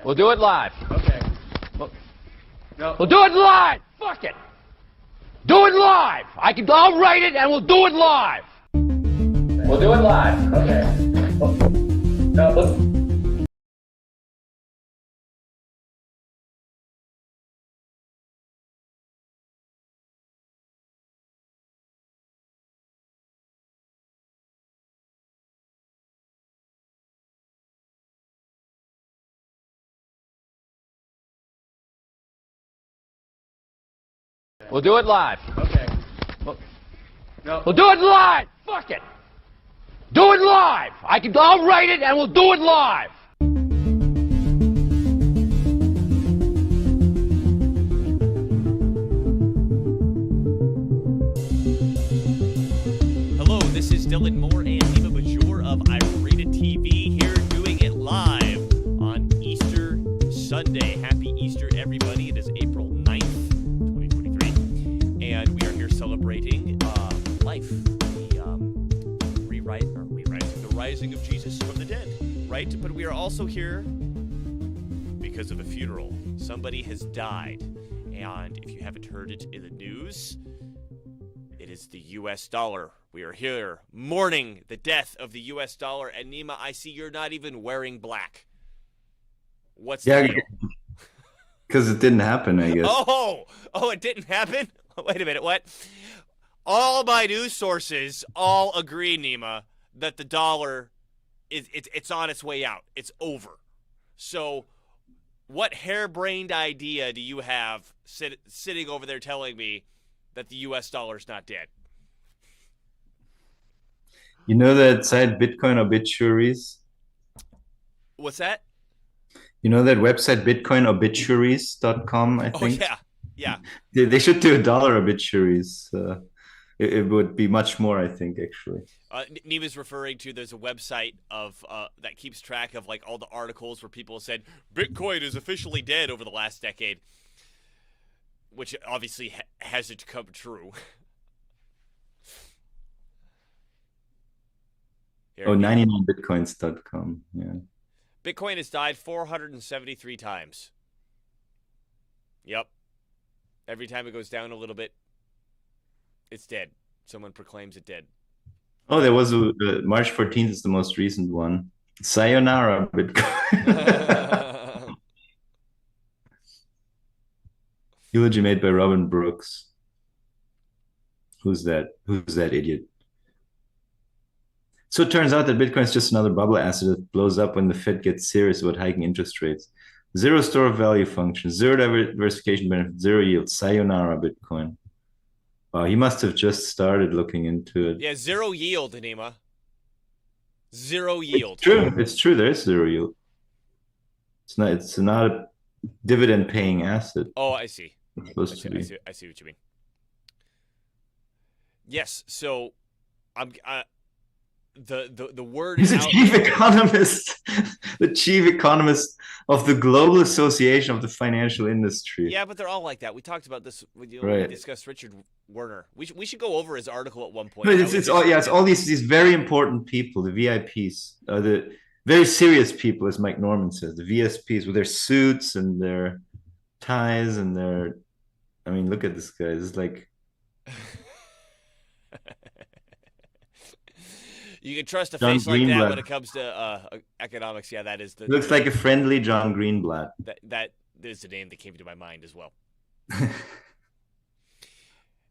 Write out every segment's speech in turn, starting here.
We'll do it live. Okay. We'll do it live. Fuck it. Do it live. I'll write it and we'll do it live. We'll do it live. Okay. No. We'll do it live. Okay. We'll do it live. Fuck it. Do it live. I'll write it and we'll do it live. Hello, this is Dylan Moore and Nima Major of Irida TV here doing it live on Easter Sunday. Happy Easter, everybody. It is April 9th, 2023, and we are here celebrating life, the rewriting the rising of Jesus from the dead, right? But we are also here because of a funeral. Somebody has died, and if you haven't heard it in the news, it is the U.S. dollar. We are here mourning the death of the U.S. dollar. And Nima, I see you're not even wearing black. What's the deal? Because it didn't happen, I guess. Oh, it didn't happen? Wait a minute, what? All my news sources all agree, Nima, that the dollar it's on its way out. It's over. So what harebrained idea do you have sitting over there telling me that the U.S. dollar's not dead? You know that site Bitcoin Obituaries? What's that? You know that website bitcoinobituaries.com, I think? Oh, yeah. They should do $1 obituaries. It would be much more, I think, actually. Nima's referring to, there's a website of that keeps track of like all the articles where people said Bitcoin is officially dead over the last decade, which obviously hasn't come true. Here, 99bitcoins.com. Yeah. Bitcoin has died 473 times. Yep. Every time it goes down a little bit, it's dead. Someone proclaims it dead. Oh, there was March 14th is the most recent one. Sayonara, Bitcoin. Eulogy made by Robin Brooks. Who's that? Who's that idiot? So it turns out that Bitcoin is just another bubble asset that blows up when the Fed gets serious about hiking interest rates. Zero store of value function, zero diversification benefit, zero yield. Sayonara, Bitcoin. Wow, he must have just started looking into it. Yeah, zero yield, Nima. Zero yield. It's true. There is zero yield. It's not a dividend-paying asset. Oh, I see. It's supposed to be. I see what you mean. Yes, so the word. He's the chief economist, the chief economist of the Global Association of the Financial Industry. Yeah, but they're all like that. We talked about this when we discussed Richard Werner. We should go over his article at one point. But it's all these very important people, the VIPs, the very serious people, as Mike Norman says, the VSPs with their suits and their ties and their. I mean, look at this guy. This is like. You can trust a John face like that Greenblatt. when it comes to economics. Yeah, that is the. Looks like a friendly John Greenblatt. That is the name that came to my mind as well.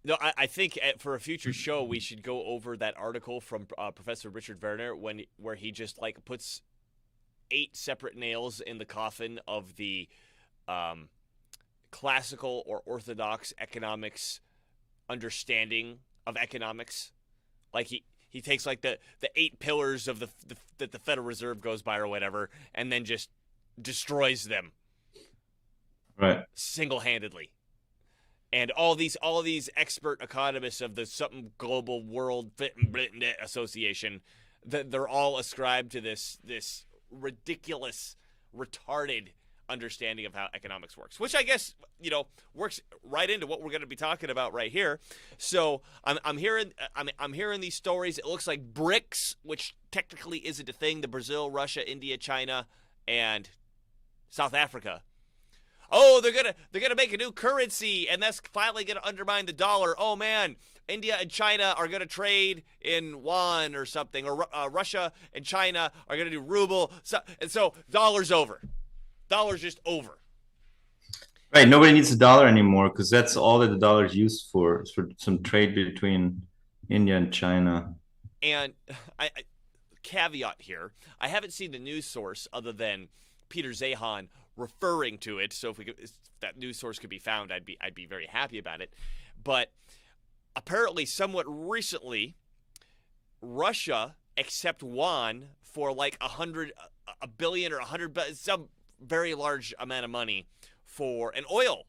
No, I think for a future show we should go over that article from Professor Richard Werner where he just like puts 8 separate nails in the coffin of the classical or orthodox economics understanding of economics. Like he takes like the 8 pillars of that the Federal Reserve goes by or whatever, and then just destroys them, right, single-handedly. And all these expert economists of the something global world association, they're all ascribed to this ridiculous, retarded understanding of how economics works, which I guess works right into what we're going to be talking about right here. So I'm hearing these stories. It looks like BRICS, which technically isn't a thing, the Brazil, Russia, India, China, and South Africa. Oh, they're gonna make a new currency, and that's finally gonna undermine the dollar. Oh man, India and China are gonna trade in yuan or something, or Russia and China are gonna do ruble. So dollar's over. Dollar's just over. Right. Nobody needs a dollar anymore because that's all that the dollar is used for. It's for some trade between India and China. And I caveat here: I haven't seen the news source other than Peter Zeihan referring to it. So if that news source could be found, I'd be very happy about it. But apparently, somewhat recently, Russia accept yuan for like a billion or 100 billion, some very large amount of money for an oil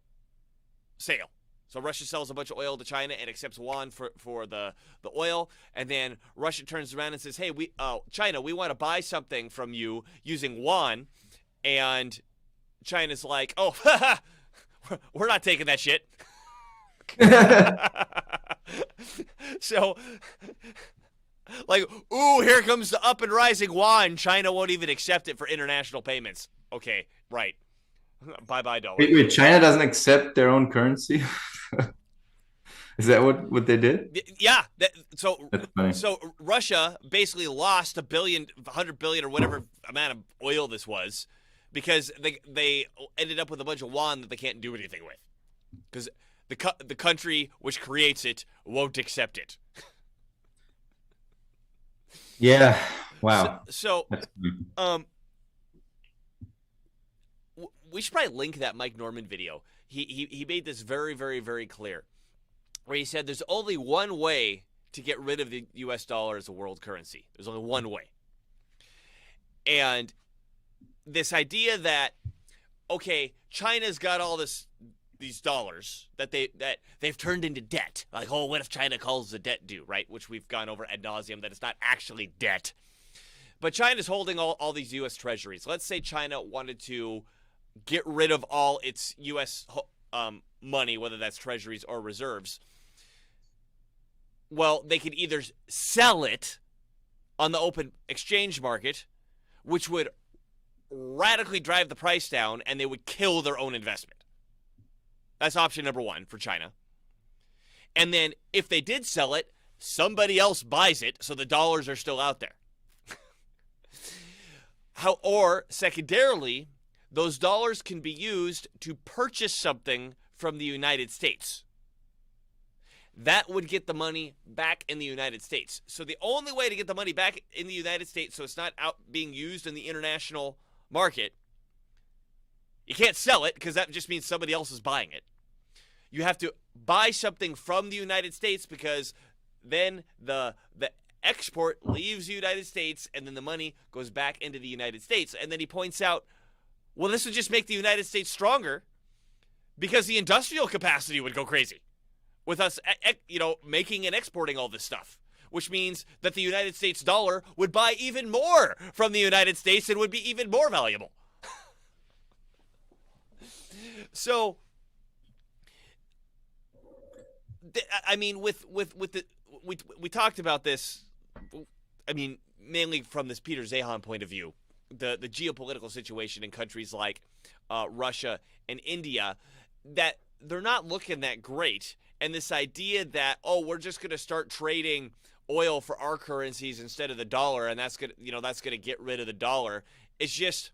sale. So Russia sells a bunch of oil to China and accepts yuan for the oil, and then Russia turns around and says, "Hey, China, we want to buy something from you using yuan," and China's like, "Oh, we're not taking that shit." So, like, ooh, here comes the up and rising yuan. China won't even accept it for international payments. Okay, right. Bye-bye, dollar. Wait, China doesn't accept their own currency? Is that what they did? Yeah. So Russia basically lost $1 billion, 100 billion, or whatever amount of oil this was, because they ended up with a bunch of yuan that they can't do anything with, because the country which creates it won't accept it. Yeah. Wow. So we should probably link that Mike Norman video. He made this very, very, very clear, where he said there's only one way to get rid of the U.S. dollar as a world currency. There's only one way. And this idea that, okay, China's got all these dollars that they've turned into debt. Like, oh, what if China calls the debt due, right? Which we've gone over ad nauseum, that it's not actually debt. But China's holding all these U.S. treasuries. Let's say China wanted to get rid of all its U.S. money, whether that's treasuries or reserves. Well, they could either sell it on the open exchange market, which would radically drive the price down, and they would kill their own investment. That's option number one for China. And then if they did sell it, somebody else buys it, so the dollars are still out there. Or secondarily, those dollars can be used to purchase something from the United States. That would get the money back in the United States. So the only way to get the money back in the United States, so it's not out being used in the international market, you can't sell it because that just means somebody else is buying it. You have to buy something from the United States, because then the export leaves the United States and then the money goes back into the United States. And then he points out, well, this would just make the United States stronger because the industrial capacity would go crazy with us, making and exporting all this stuff, which means that the United States dollar would buy even more from the United States and would be even more valuable. So, I mean, we talked about this, I mean, mainly from this Peter Zeihan point of view, the geopolitical situation in countries like Russia and India, that they're not looking that great. And this idea that, oh, we're just going to start trading oil for our currencies instead of the dollar, and that's going to get rid of the dollar, is just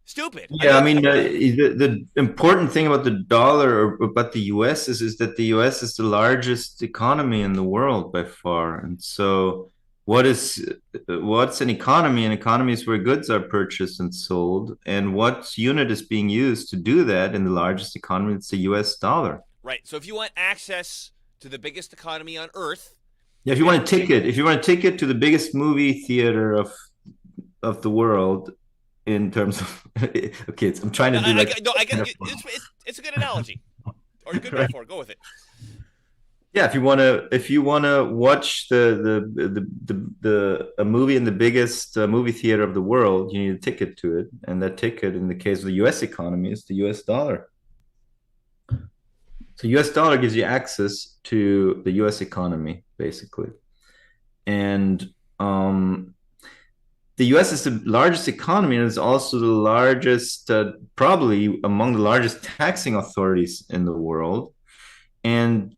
stupid. Yeah, I mean, the important thing about the dollar, or about the U.S. is that the U.S. is the largest economy in the world by far. And so what's an economy? An economy is where goods are purchased and sold. And what unit is being used to do that in the largest economy? It's the U.S. dollar. Right. So if you want access to the biggest economy on earth. Yeah, if you want a ticket to the biggest movie theater of the world, in terms of okay, I'm trying to do it's a good analogy or a good metaphor. Go with it. Yeah, if you wanna watch a movie in the biggest movie theater of the world, you need a ticket to it, and that ticket, in the case of the U.S. economy, is the U.S. dollar. So U.S. dollar gives you access to the U.S. economy, basically, and the US is the largest economy and is also the largest, probably among the largest taxing authorities in the world, and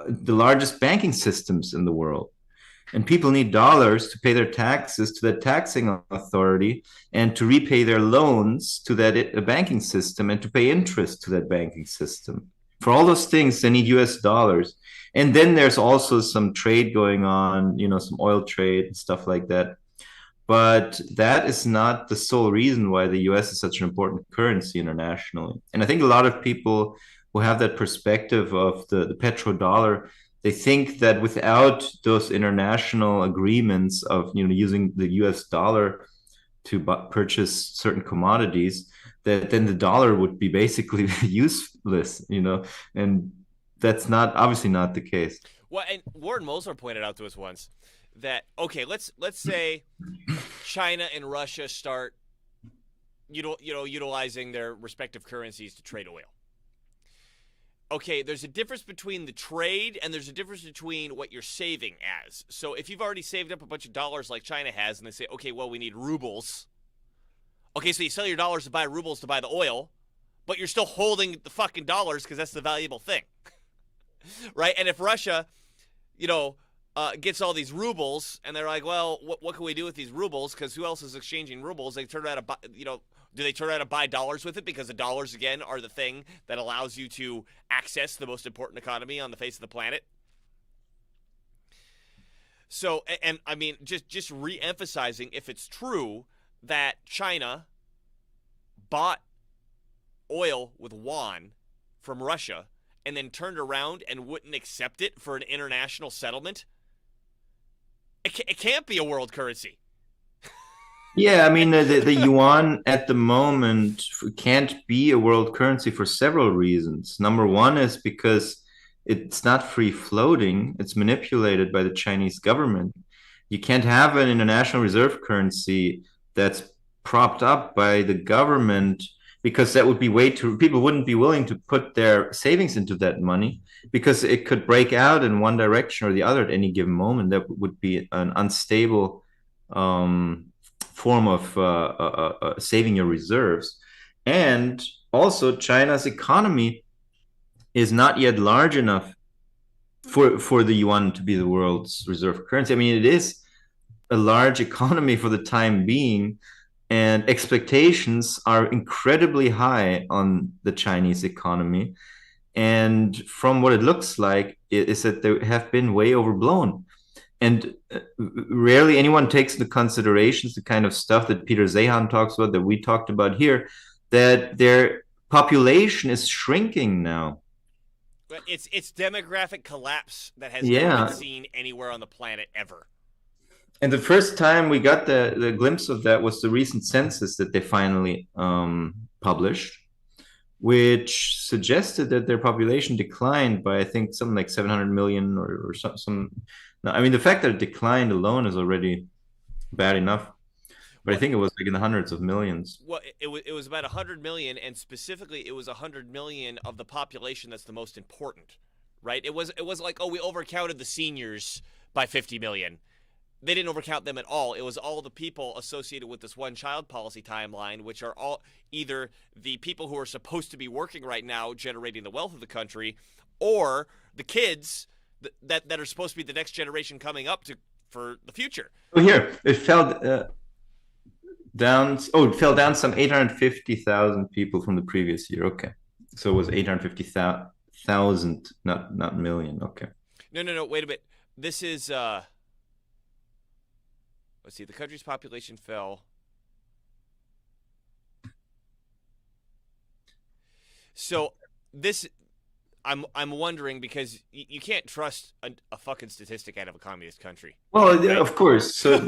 the largest banking systems in the world. And people need dollars to pay their taxes to that taxing authority and to repay their loans to that banking system and to pay interest to that banking system. For all those things, they need US dollars. And then there's also some trade going on, some oil trade and stuff like that. But that is not the sole reason why the US is such an important currency internationally. And I think a lot of people who have that perspective of the petrodollar, they think that without those international agreements of using the US dollar to purchase certain commodities, that then the dollar would be basically useless, and that's obviously not the case. Well, and Warren Mosler pointed out to us once that, okay, let's say China and Russia start utilizing their respective currencies to trade oil. Okay, there's a difference between the trade and there's a difference between what you're saving as. So if you've already saved up a bunch of dollars like China has, and they say, okay, well, we need rubles. Okay, so you sell your dollars to buy rubles to buy the oil, but you're still holding the fucking dollars because that's the valuable thing. Right? And if Russia, gets all these rubles, and they're like, well, what can we do with these rubles? Because who else is exchanging rubles? They turn around to do they turn around to buy dollars with it? Because the dollars, again, are the thing that allows you to access the most important economy on the face of the planet. So, and I mean, just re-emphasizing, if it's true that China bought oil with yuan from Russia and then turned around and wouldn't accept it for an international settlement, it can't be a world currency. Yeah, I mean, the yuan at the moment can't be a world currency for several reasons. Number one is because it's not free floating, it's manipulated by the Chinese government. You can't have an international reserve currency that's propped up by the government, because that would be people wouldn't be willing to put their savings into that money, because it could break out in one direction or the other at any given moment. That would be an unstable form of saving your reserves. And also, China's economy is not yet large enough for the yuan to be the world's reserve currency. I mean, it is a large economy for the time being, and expectations are incredibly high on the Chinese economy. And from what it looks like, is that they have been way overblown. And rarely anyone takes into considerations the kind of stuff that Peter Zeihan talks about, that we talked about here, that their population is shrinking now. But it's demographic collapse that has never been seen anywhere on the planet ever. And the first time we got the glimpse of that was the recent census that they finally published, which suggested that their population declined by, I think, something like 700 million or some. I mean, the fact that it declined alone is already bad enough. But I think it was like in the hundreds of millions. Well, it was about 100 million, and specifically, it was 100 million of the population that's the most important, right? It was like, oh, we overcounted the seniors by 50 million. They didn't overcount them at all. It was all the people associated with this one-child policy timeline, which are all either the people who are supposed to be working right now, generating the wealth of the country, or the kids that are supposed to be the next generation coming up for the future. Oh, here it fell down. Oh, it fell down some 850,000 people from the previous year. Okay, so it was 850,000, not million. Okay. No. Wait a bit. This is let's see. The country's population fell. So this, I'm wondering, because you can't trust a fucking statistic out of a communist country. Well, right? Of course. So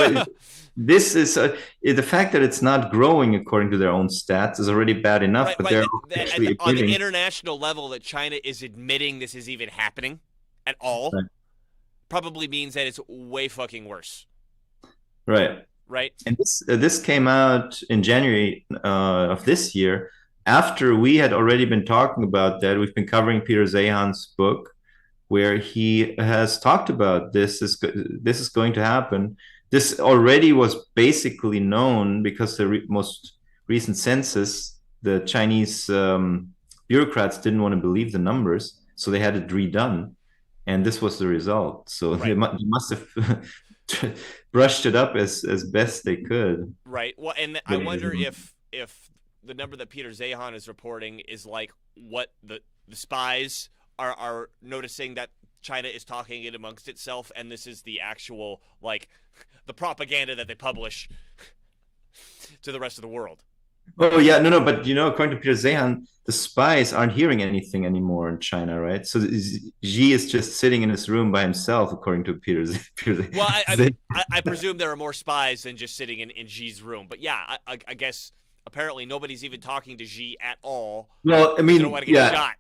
this is the fact that it's not growing according to their own stats is already bad enough. Right, but they're actually on the international level that China is admitting this is even happening at all, right, probably means that it's way fucking worse. Right. Right. And this came out in January of this year. After we had already been talking about that, we've been covering Peter Zeihan's book, where he has talked about this is going to happen. this already was basically known because the most recent census, the Chinese bureaucrats didn't want to believe the numbers, so they had it redone, and this was the result. So Right. they must have brushed it up as best they could. Right. Well, and I wonder if the number that Peter Zahan is reporting is like what the spies are noticing, that China is talking it amongst itself, and this is the actual, like, the propaganda that they publish to the rest of the world. Oh yeah, no, but according to Peter Zehan, the spies aren't hearing anything anymore in China, right? So Xi is just sitting in his room by himself, according to Peter Well, Zehan. I presume there are more spies than just sitting in Xi's room. But yeah, I guess apparently nobody's even talking to Xi at all. Well, I They mean, don't want to get yeah, shot.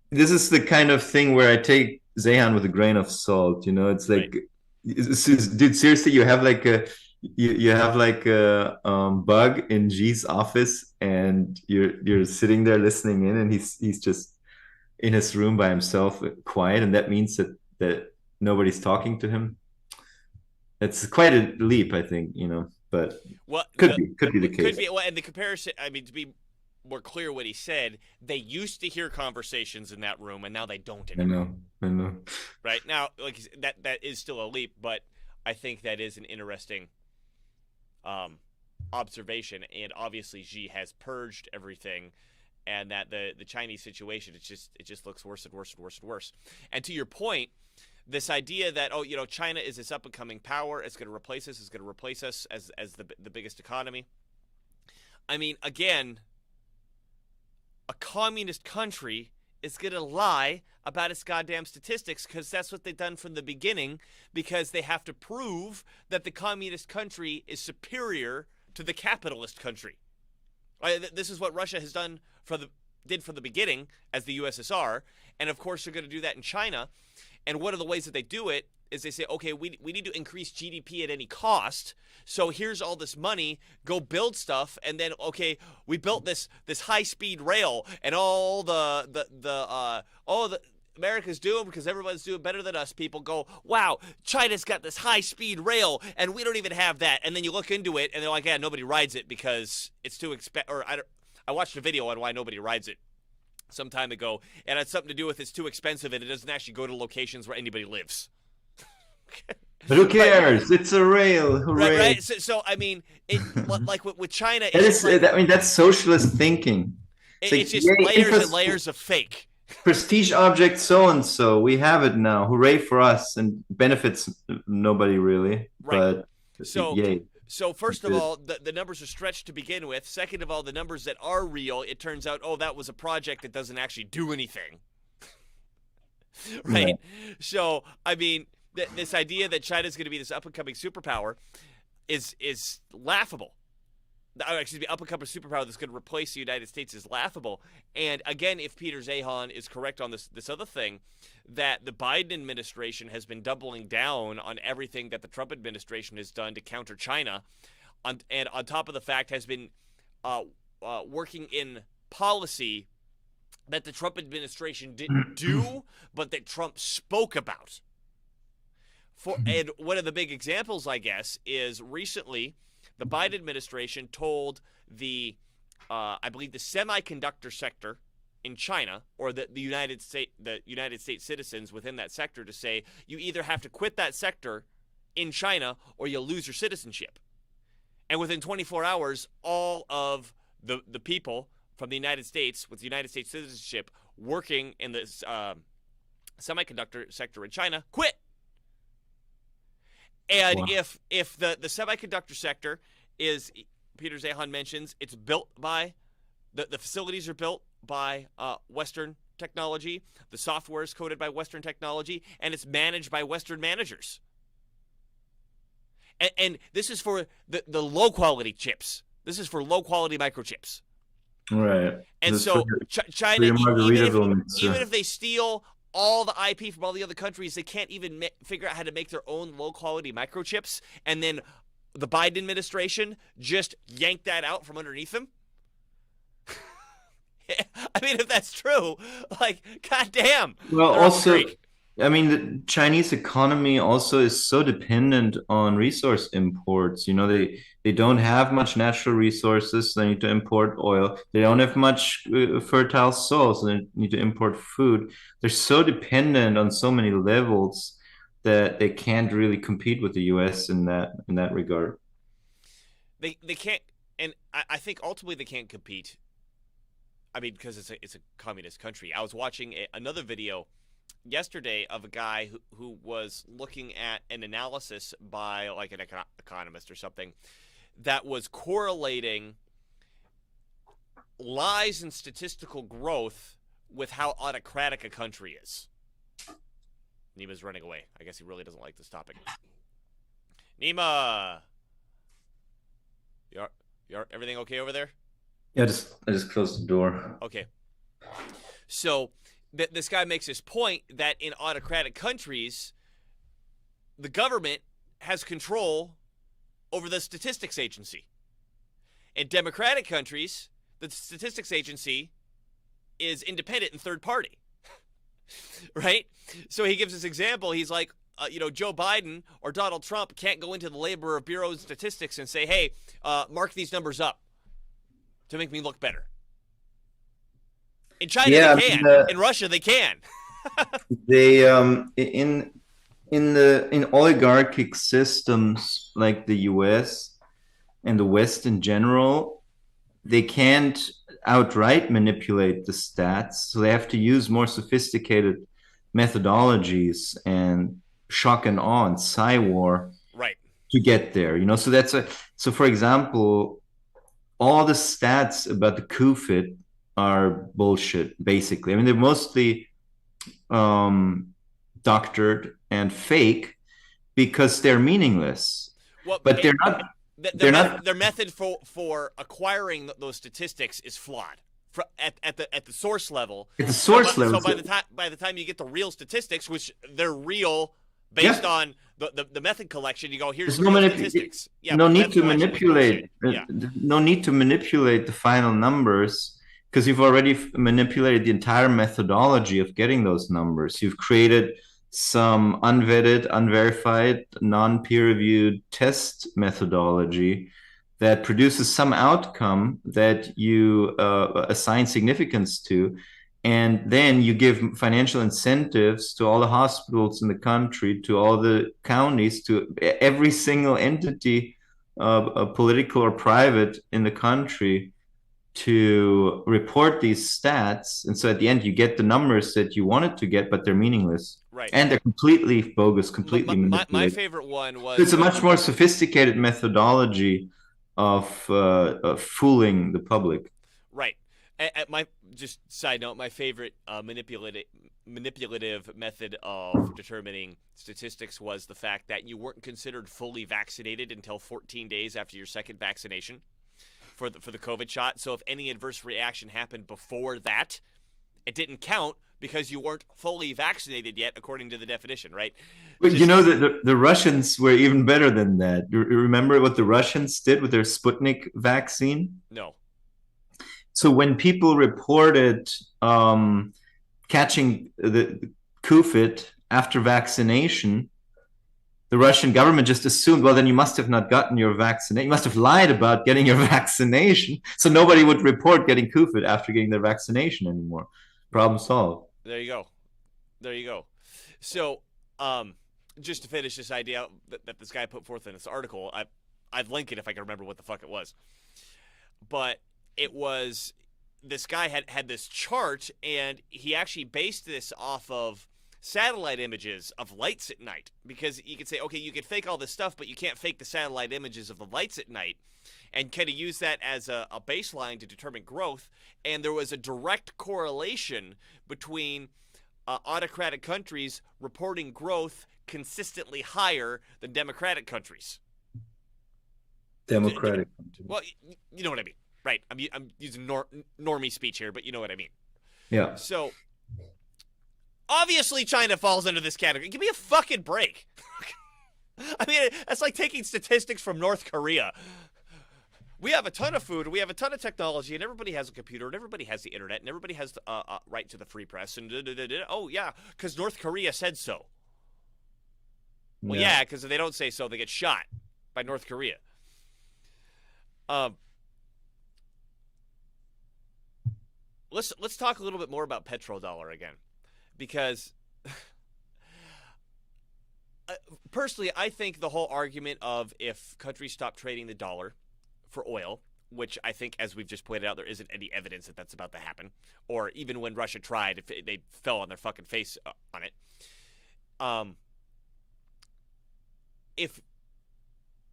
this is the kind of thing where I take Zehan with a grain of salt. It's like, Right. dude, seriously, you have like a bug in G's office, and you're sitting there listening in, and he's just in his room by himself, quiet, and that means that nobody's talking to him. It's quite a leap, I think, but Well, could be the could case. be. Well, and the comparison. I mean, to be more clear, what he said, they used to hear conversations in that room, and now they don't I anymore. know. Right now, like that is still a leap, but I think that is an interesting observation. And obviously, Xi has purged everything, and that the Chinese situation, it just looks worse and worse and worse and worse. And to your point, this idea that China is this up and coming power, it's going to replace us, as the biggest economy. I mean, again, a communist country is going to lie about its goddamn statistics, because that's what they've done from the beginning, because they have to prove that the communist country is superior to the capitalist country. This is what Russia has done did from the beginning as the USSR, and of course they're going to do that in China. And one of the ways that they do it is they say, okay, we need to increase GDP at any cost. So here's all this money, go build stuff, and then okay, we built this high-speed rail, and all the America's doing, because everyone's doing better than us, people go, wow, China's got this high-speed rail, and we don't even have that. And then you look into it, and they're like, yeah, nobody rides it because it's too expensive. Or I watched a video on why nobody rides it some time ago, and it had something to do with it's too expensive, and it doesn't actually go to locations where anybody lives. But who cares? It's a rail. Hooray. Right. So I mean, like with China, that's socialist thinking. It's just layers and layers of fake. Prestige object so and so, we have it now. Hooray for us, and benefits nobody really. Right. But yay. So first of all, the numbers are stretched to begin with. Second of all, the numbers that are real, it turns out, that was a project that doesn't actually do anything. Right? Yeah. So, I mean, this idea that China's going to be this up-and-coming superpower is laughable. Excuse me, up-and-coming superpower that's going to replace the United States is laughable. And again, if Peter Zahan is correct on this other thing, that the Biden administration has been doubling down on everything that the Trump administration has done to counter China, and on top of the fact has been working in policy that the Trump administration didn't do, but that Trump spoke about. And one of the big examples, I guess, is recently the Biden administration told I believe the semiconductor sector in China, or the United States citizens within that sector, to say you either have to quit that sector in China or you'll lose your citizenship. And within 24 hours, all of the people from the United States with United States citizenship working in this semiconductor sector in China quit. And wow. if the semiconductor sector is, Peter Zahan mentions, it's built by, the facilities are built by Western technology, the software is coded by Western technology, and it's managed by Western managers. And this is for the low-quality chips. This is for low-quality microchips. Right. And so China, even if they steal all the IP from all the other countries, they can't even figure out how to make their own low-quality microchips, and then the Biden administration just yanked that out from underneath them. I mean, if that's true, like, goddamn. Well, also, I mean, the Chinese economy also is so dependent on resource imports. They don't have much natural resources, so they need to import oil. They don't have much fertile soil, so they need to import food. They're so dependent on so many levels that they can't really compete with the US in that regard. They can't, and I think ultimately they can't compete. I mean, because it's a communist country. I was watching another video yesterday of a guy who was looking at an analysis by like an economist or something that was correlating lies in statistical growth with how autocratic a country is. Nima's running away. I guess he really doesn't like this topic. Nima, you're everything okay over there? Yeah, I just closed the door. Okay. So this guy makes this point that in autocratic countries, the government has control over the statistics agency. In democratic countries, the statistics agency is independent and third party. Right? So he gives this example. He's like, Joe Biden or Donald Trump can't go into the Labor Bureau of Statistics and say, hey, mark these numbers up to make me look better. In China, they can. In Russia, they can. They in oligarchic systems like the US and the West in general, they can't outright manipulate the stats, so they have to use more sophisticated methodologies and shock and awe and psy-war Right. to get there. So for example, all the stats about the coup are bullshit, basically. I mean, they're mostly doctored and fake because they're meaningless. Well, but they're not. Their method for acquiring those statistics is flawed. At the source level. At the source level. So by the time you get the real statistics, which they're real based on the method collection, you go, here's the statistics. Yeah, no need to manipulate. No need to manipulate the final numbers because you've already manipulated the entire methodology of getting those numbers. You've created some unvetted, unverified, non-peer-reviewed test methodology that produces some outcome that you assign significance to, and then you give financial incentives to all the hospitals in the country, to all the counties, to every single entity, political or private, in the country to report these stats. And so at the end, you get the numbers that you wanted to get, but they're meaningless. Right. And they're completely bogus, completely manipulated. My favorite one was... It's a much more sophisticated methodology of fooling the public. Right. Just side note, my favorite manipulative method of determining statistics was the fact that you weren't considered fully vaccinated until 14 days after your second vaccination for the COVID shot. So if any adverse reaction happened before that, it didn't count because you weren't fully vaccinated yet, according to the definition, right? But the Russians were even better than that. You remember what the Russians did with their Sputnik vaccine? No. So when people reported catching the COVID after vaccination, the Russian government just assumed, well, then you must have not gotten your vaccination. You must have lied about getting your vaccination. So nobody would report getting COVID after getting their vaccination anymore. Problem solved. There you go. So just to finish this idea that this guy put forth in this article, I'd link it if I can remember what the fuck it was. But it was, this guy had this chart, and he actually based this off of satellite images of lights at night, because you could say, okay, you could fake all this stuff, but you can't fake the satellite images of the lights at night, and kind of use that as a baseline to determine growth. And there was a direct correlation between autocratic countries reporting growth consistently higher than democratic countries. Democratic. Well, you know what I mean, right? I'm using normie speech here, but you know what I mean. Yeah. So obviously China falls under this category. Give me a fucking break. I mean, that's like taking statistics from North Korea. we have a ton of food, we have a ton of technology, and everybody has a computer, and everybody has the internet, and everybody has the right to the free press, and oh yeah, because North Korea said so. Well, yeah, because if they don't say so, they get shot by North Korea. Let's talk a little bit more about petrodollar again, because personally, I think the whole argument of if countries stop trading the dollar for oil, which I think, as we've just pointed out, there isn't any evidence that that's about to happen, or even when Russia tried, if they fell on their fucking face on it. If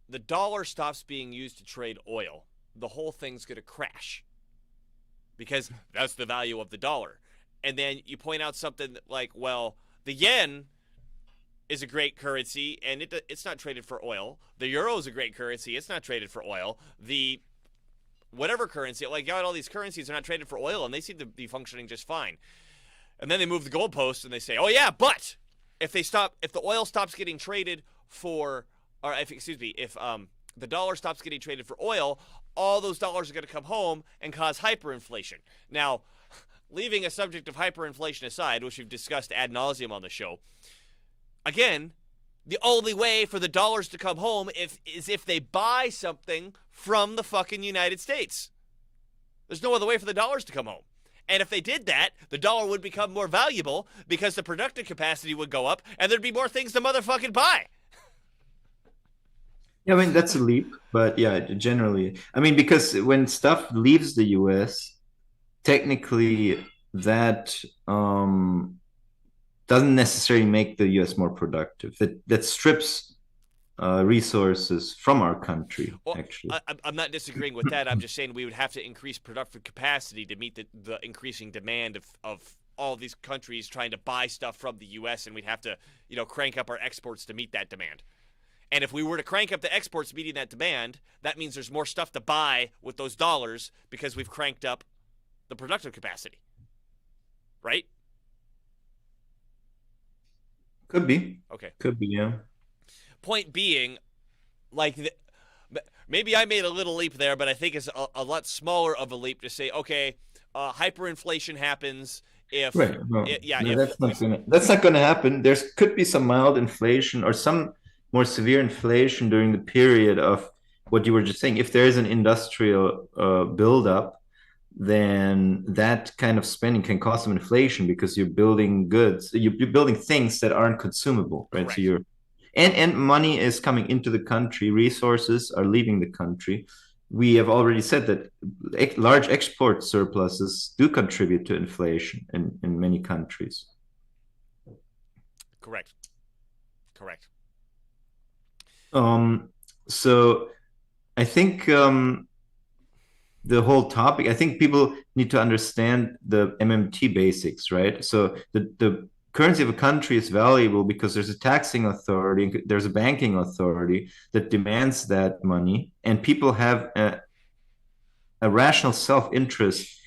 the dollar stops being used to trade oil, the whole thing's going to crash, because that's the value of the dollar. And then you point out something like, well, the yen is a great currency, and it's not traded for oil. The euro is a great currency. It's not traded for oil. The whatever currency, like, you got all these currencies are not traded for oil, and they seem to be functioning just fine. And then they move the goalposts, and they say, oh, yeah, but if the oil stops getting traded for, or if the dollar stops getting traded for oil, all those dollars are going to come home and cause hyperinflation. Now, leaving a subject of hyperinflation aside, which we've discussed ad nauseum on the show, again, the only way for the dollars to come home is if they buy something from the fucking United States. There's no other way for the dollars to come home. And if they did that, the dollar would become more valuable because the productive capacity would go up and there'd be more things to motherfucking buy. Yeah, I mean, that's a leap, but yeah, generally. I mean, because when stuff leaves the US, technically that doesn't necessarily make the US more productive. That strips resources from our country, well, actually. I'm not disagreeing with that. I'm just saying we would have to increase productive capacity to meet the increasing demand of all these countries trying to buy stuff from the US, and we'd have to, crank up our exports to meet that demand. And if we were to crank up the exports meeting that demand, that means there's more stuff to buy with those dollars because we've cranked up the productive capacity. Right? Could be. Okay. Could be, yeah. Point being, maybe I made a little leap there, but I think it's a lot smaller of a leap to say, okay, hyperinflation happens if... Right. No, no, that's not going to happen. There could be some mild inflation or some more severe inflation during the period of what you were just saying. If there is an industrial buildup, then that kind of spending can cause some inflation because you're building goods, you're building things that aren't consumable, right? Correct. So you're and money is coming into the country, resources are leaving the country. We have already said that large export surpluses do contribute to inflation in many countries. Correct. So I think the whole topic, I think people need to understand the MMT basics, right? So the currency of a country is valuable because there's a taxing authority, there's a banking authority that demands that money, and people have a rational self-interest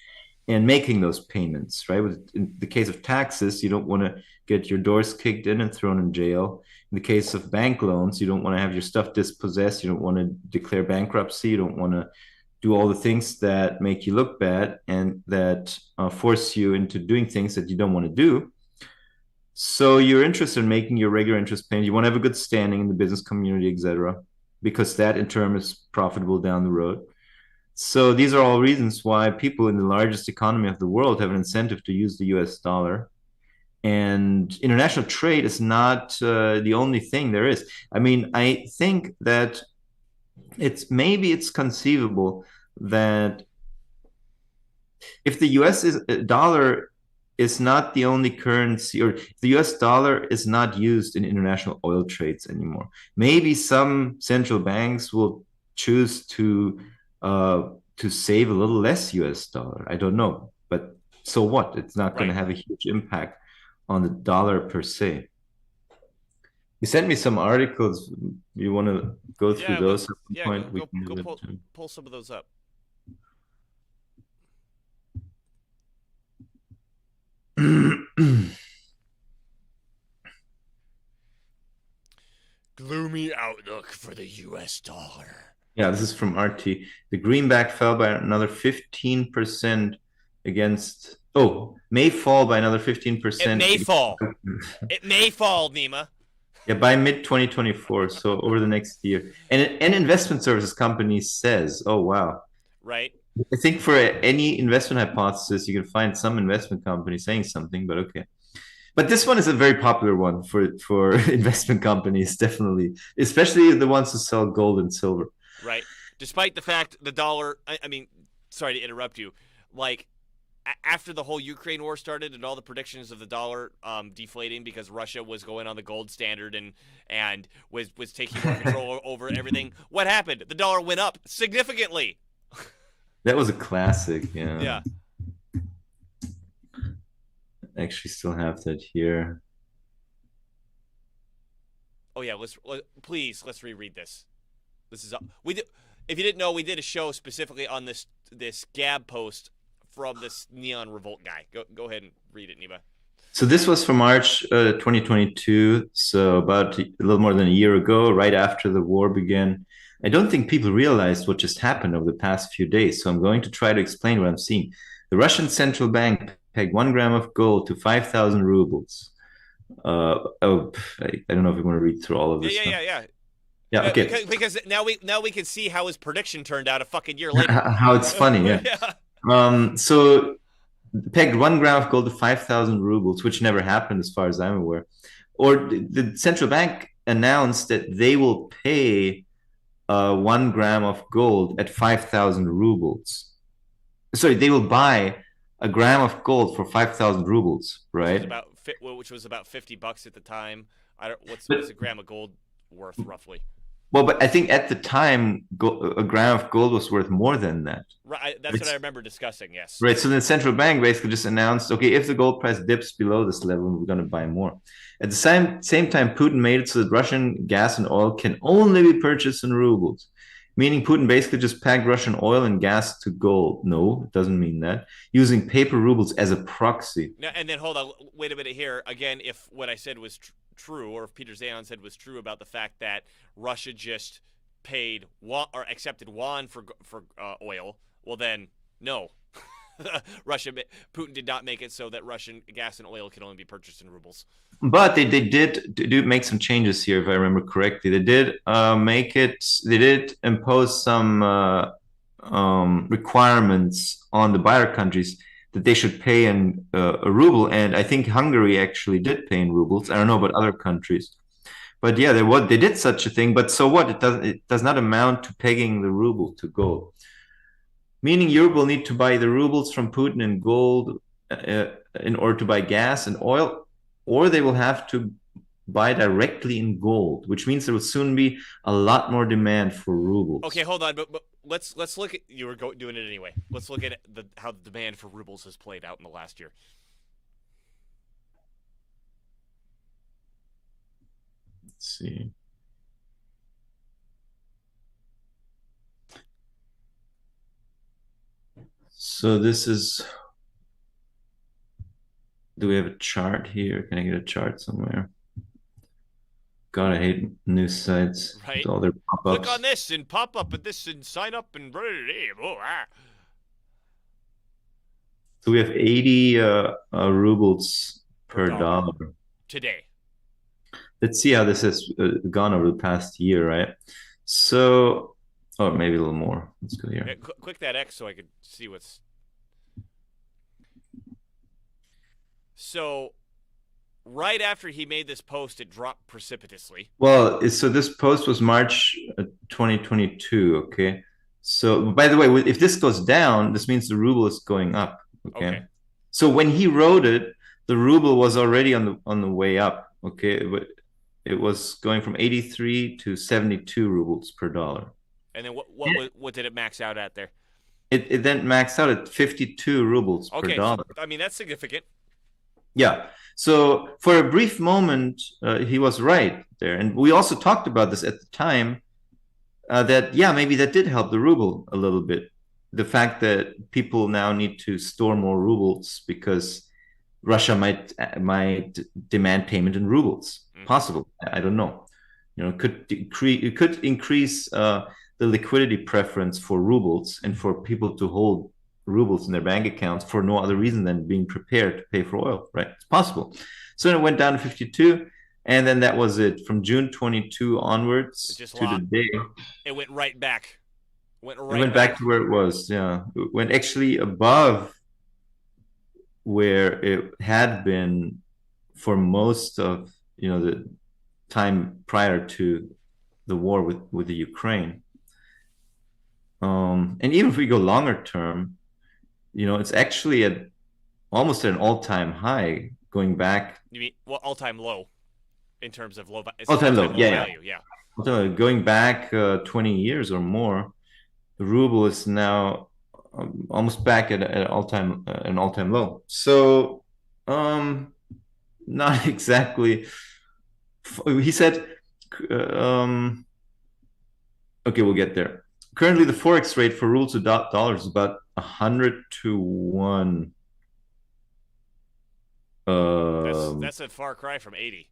in making those payments, right? In the case of taxes, you don't want to get your doors kicked in and thrown in jail. In the case of bank loans, you don't want to have your stuff dispossessed. You don't want to declare bankruptcy. You don't want to do all the things that make you look bad and that force you into doing things that you don't want to do. So you're interested in making your regular interest payment. You want to have a good standing in the business community, etc., because that in turn is profitable down the road. So these are all reasons why people in the largest economy of the world have an incentive to use the US dollar. And international trade is not the only thing there is. I mean, I think that it's conceivable that if the US dollar is not the only currency, or if the US dollar is not used in international oil trades anymore, maybe some central banks will choose to save a little less US dollar. I don't know, but so what? It's not going to have a huge impact on the dollar per se. You sent me some articles. You want to go through those at some point? Go pull some of those up. Gloomy outlook for the US dollar. Yeah, this is from RT. The greenback fell by another 15% against. Oh, may fall by another 15%. It may fall. It may fall, Nima. Yeah, by mid 2024, so over the next year. And investment services company says, oh wow. Right. I think for any investment hypothesis, you can find some investment company saying something, but okay. But this one is a very popular one for investment companies, definitely, especially the ones who sell gold and silver. Right. Despite the fact the dollar, I mean, sorry to interrupt you, like after the whole Ukraine war started and all the predictions of the dollar deflating because Russia was going on the gold standard and was taking more control over everything, what happened? The dollar went up significantly. That was a classic, yeah. Yeah. I actually still have that here. Oh yeah, please let's reread this. This is we did. If you didn't know, we did a show specifically on this Gab post from this Neon Revolt guy. Go ahead and read it, Nima. So this was from March 2022, so about a little more than a year ago, right after the war began. I don't think people realized what just happened over the past few days, so I'm going to try to explain what I'm seeing. The Russian central bank pegged 1 gram of gold to 5,000 rubles. I don't know if we want to read through all of this. Yeah, okay. Because now we can see how his prediction turned out a fucking year later. How it's funny, yeah. Yeah. So pegged 1 gram of gold to 5,000 rubles, which never happened as far as I'm aware. Or the central bank announced that they will pay 1 gram of gold at 5,000 rubles. Sorry, they will buy a gram of gold for 5,000 rubles, right? Which was about $50 at the time. What's a gram of gold worth roughly? Well, but I think at the time, a gram of gold was worth more than that. Right, that's what I remember discussing. Yes. Right. So the central bank basically just announced, okay, if the gold price dips below this level, we're going to buy more. At the same time, Putin made it so that Russian gas and oil can only be purchased in rubles, meaning Putin basically just pegged Russian oil and gas to gold. No, it doesn't mean that. Using paper rubles as a proxy. Now, and then hold on, wait a minute here. Again, if what I said was true, or if Peter Zayon said was true about the fact that Russia just paid or accepted yuan for oil, well then no. Putin did not make it so that Russian gas and oil can only be purchased in rubles. But they did make some changes here, if I remember correctly. They did they did impose some requirements on the buyer countries that they should pay in a ruble, and I think Hungary actually did pay in rubles. I don't know about other countries, but yeah, they did such a thing. But so what? It does not amount to pegging the ruble to gold. Meaning Europe will need to buy the rubles from Putin in gold in order to buy gas and oil, or they will have to buy directly in gold, which means there will soon be a lot more demand for rubles. Okay, hold on, but let's look at you were doing it anyway. Let's look at how the demand for rubles has played out in the last year. Let's see. So this is, do we have a chart here? Can I get a chart somewhere? God, I hate news sites. Right. With all their pop-ups. Click on this and pop up at this and sign up and So we have 80 rubles per dollar. Today. Let's see how this has gone over the past year, right? So, oh, maybe a little more. Let's go here. Yeah, click that X so I could see what's... So, right after he made this post, it dropped precipitously. Well, so this post was March 2022, okay? So, by the way, if this goes down, this means the ruble is going up, okay? So when he wrote it, the ruble was already on the way up, okay? It was going from 83 to 72 rubles per dollar. And then what did it max out at there? It then maxed out at 52 rubles per dollar. So, I mean, that's significant. Yeah. So for a brief moment, he was right there. And we also talked about this at the time, that, yeah, maybe that did help the ruble a little bit. The fact that people now need to store more rubles because Russia might demand payment in rubles. Possible. I don't know. You know, it could increase the liquidity preference for rubles and for people to hold rubles in their bank accounts for no other reason than being prepared to pay for oil, right? It's possible. So it went down to 52, and then that was it. From June 22 onwards to the day. It went right back. It went back to where it was, yeah. It went actually above where it had been for most of, the time prior to the war with the Ukraine. And even if we go longer term, it's actually almost at an all-time high going back. You mean all-time low in terms of all-time low, value, yeah. Going back 20 years or more, the ruble is now almost back at an all-time low. So, not exactly. He said, okay, we'll get there. Currently, the forex rate for ruble to dollars is about 100 to 1. That's a far cry from 80.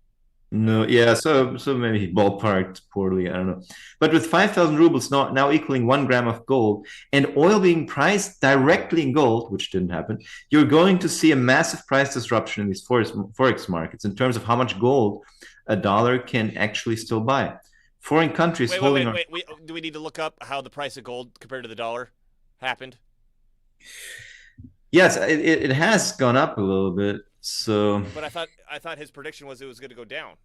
No, yeah, so maybe he ballparked poorly. I don't know. But with 5,000 rubles now equaling 1 gram of gold and oil being priced directly in gold, which didn't happen, you're going to see a massive price disruption in these forex markets in terms of how much gold a dollar can actually still buy. Foreign countries holding. Wait. Do we need to look up how the price of gold compared to the dollar happened? Yes, it has gone up a little bit. So, but I thought his prediction was it was going to go down.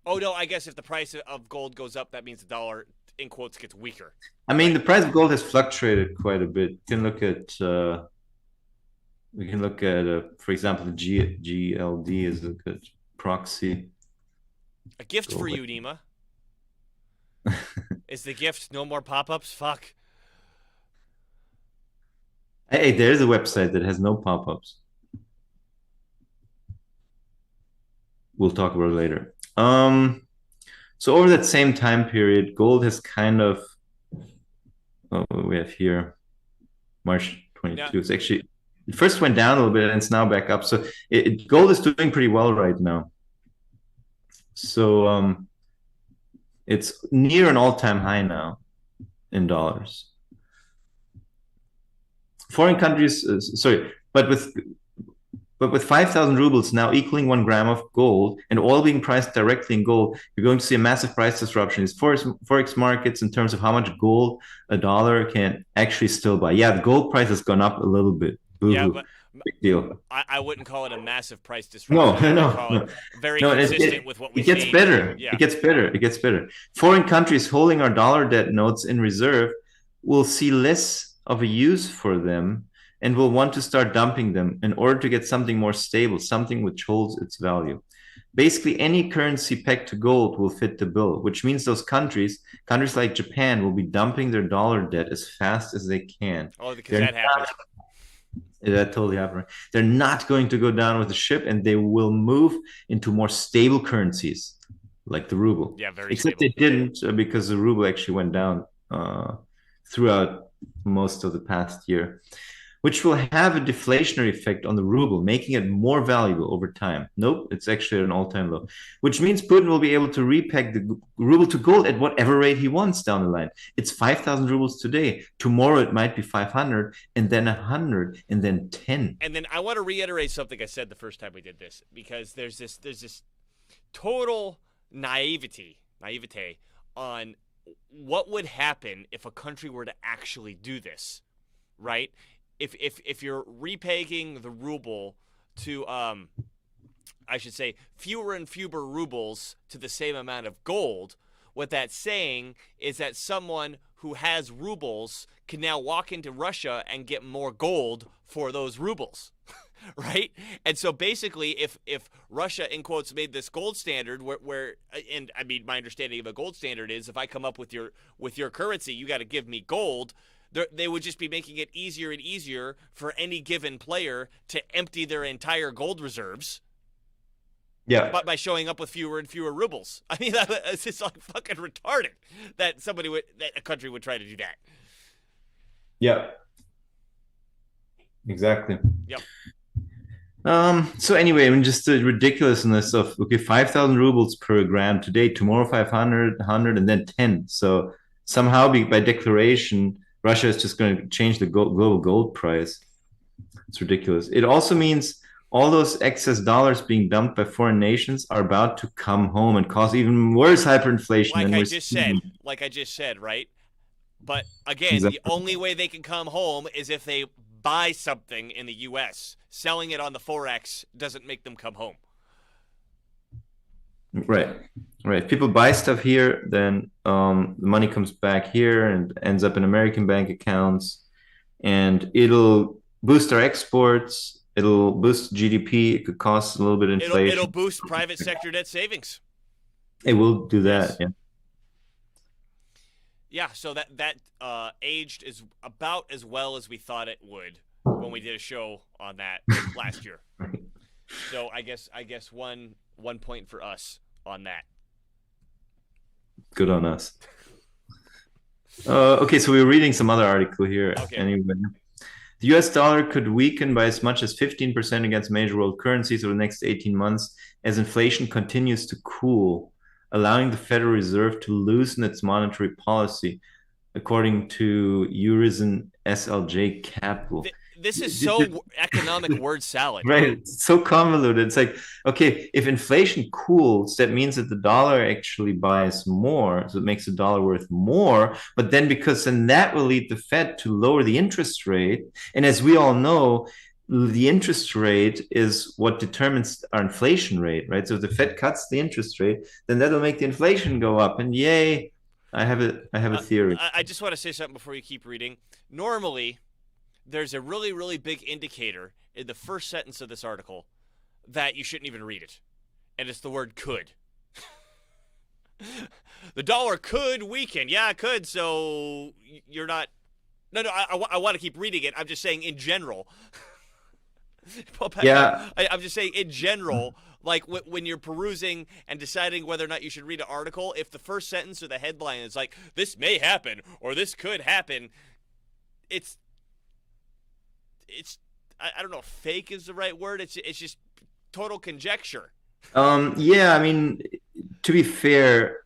Oh no, I guess if the price of gold goes up, that means the dollar, in quotes, gets weaker. I mean, the price of gold has fluctuated quite a bit. You can look at, for example, the GLD is a good proxy. A gift for you, Nima. Is the gift no more pop-ups? Fuck. Hey, there's a website that has no pop-ups. We'll talk about it later. So over that same time period, gold has kind of, we have here, March 22. It's actually, it first went down a little bit and it's now back up. So gold is doing pretty well right now. So it's near an all-time high now in dollars. Foreign countries, but with 5,000 rubles now equaling 1 gram of gold and oil being priced directly in gold, you're going to see a massive price disruption in forex markets in terms of how much gold a dollar can actually still buy. Yeah, the gold price has gone up a little bit. Boo-hoo. Yeah, but big deal. I wouldn't call it a massive price disruption. No. Very consistent with what we see. It gets better. Yeah. It gets better. Foreign countries holding our dollar debt notes in reserve will see less of a use for them and will want to start dumping them in order to get something more stable, something which holds its value. Basically, any currency pegged to gold will fit the bill, which means those countries like Japan, will be dumping their dollar debt as fast as they can. Oh, because that happens. That totally happened. They're not going to go down with the ship, and they will move into more stable currencies, like the ruble. Yeah, very Except stable. they didn't, because the ruble actually went down throughout most of the past year, which will have a deflationary effect on the ruble, making it more valuable over time. Nope, it's actually at an all-time low, which means Putin will be able to repeg the ruble to gold at whatever rate he wants down the line. It's 5,000 rubles today. Tomorrow it might be 500, and then 100, and then 10. And then I want to reiterate something I said the first time we did this, because there's this total naivete on what would happen if a country were to actually do this, right? If you're repegging the ruble to, I should say, fewer and fewer rubles to the same amount of gold, what that's saying is that someone who has rubles can now walk into Russia and get more gold for those rubles, right? And so basically, if Russia, in quotes, made this gold standard where and I mean, my understanding of a gold standard is if I come up with your currency, you got to give me gold. They would just be making it easier and easier for any given player to empty their entire gold reserves. Yeah. But by showing up with fewer and fewer rubles. I mean, it's just like fucking retarded that a country would try to do that. Yeah. Exactly. Yep. So anyway, I mean, just the ridiculousness of, okay, 5,000 rubles per gram today, tomorrow 500, 100, and then 10. So somehow by declaration, Russia is just going to change the global gold price. It's ridiculous. It also means all those excess dollars being dumped by foreign nations are about to come home and cause even worse hyperinflation Like than I we're just seeing. said, right? But again, the Exactly. only way they can come home is if they buy something in the U.S. Selling it on the Forex doesn't make them come home. Right. Right. If people buy stuff here, then the money comes back here and ends up in American bank accounts, and it'll boost our exports. It'll boost GDP. It could cause a little bit of It'll inflation. boost private sector debt savings. It will do that. Yes. Yeah. Yeah, so that aged is about as well as we thought it would when we did a show on that last year. So I guess one point for us on that. Good on us. Okay, so we were reading some other article here. Okay. Anyway, the US dollar could weaken by as much as 15% against major world currencies over the next 18 months as inflation continues to cool, allowing the Federal Reserve to loosen its monetary policy, according to Eurozone SLJ Capital. This is so economic word salad. Right. It's so convoluted. It's like, okay, if inflation cools, that means that the dollar actually buys more. So it makes the dollar worth more. But then then that will lead the Fed to lower the interest rate. And as we all know, the interest rate is what determines our inflation rate, right? So if the Fed cuts the interest rate, then that'll make the inflation go up. And yay, I have a theory. I just want to say something before you keep reading. Normally, there's a really, really big indicator in the first sentence of this article that you shouldn't even read it. And it's the word could. The dollar could weaken. Yeah, it could. So you're not. No, I want to keep reading it. I'm just saying in general. Yeah. I'm just saying in general, like when you're perusing and deciding whether or not you should read an article, if the first sentence or the headline is like, this may happen or this could happen, it's I don't know if fake is the right word. It's just total conjecture. Yeah, I mean, to be fair,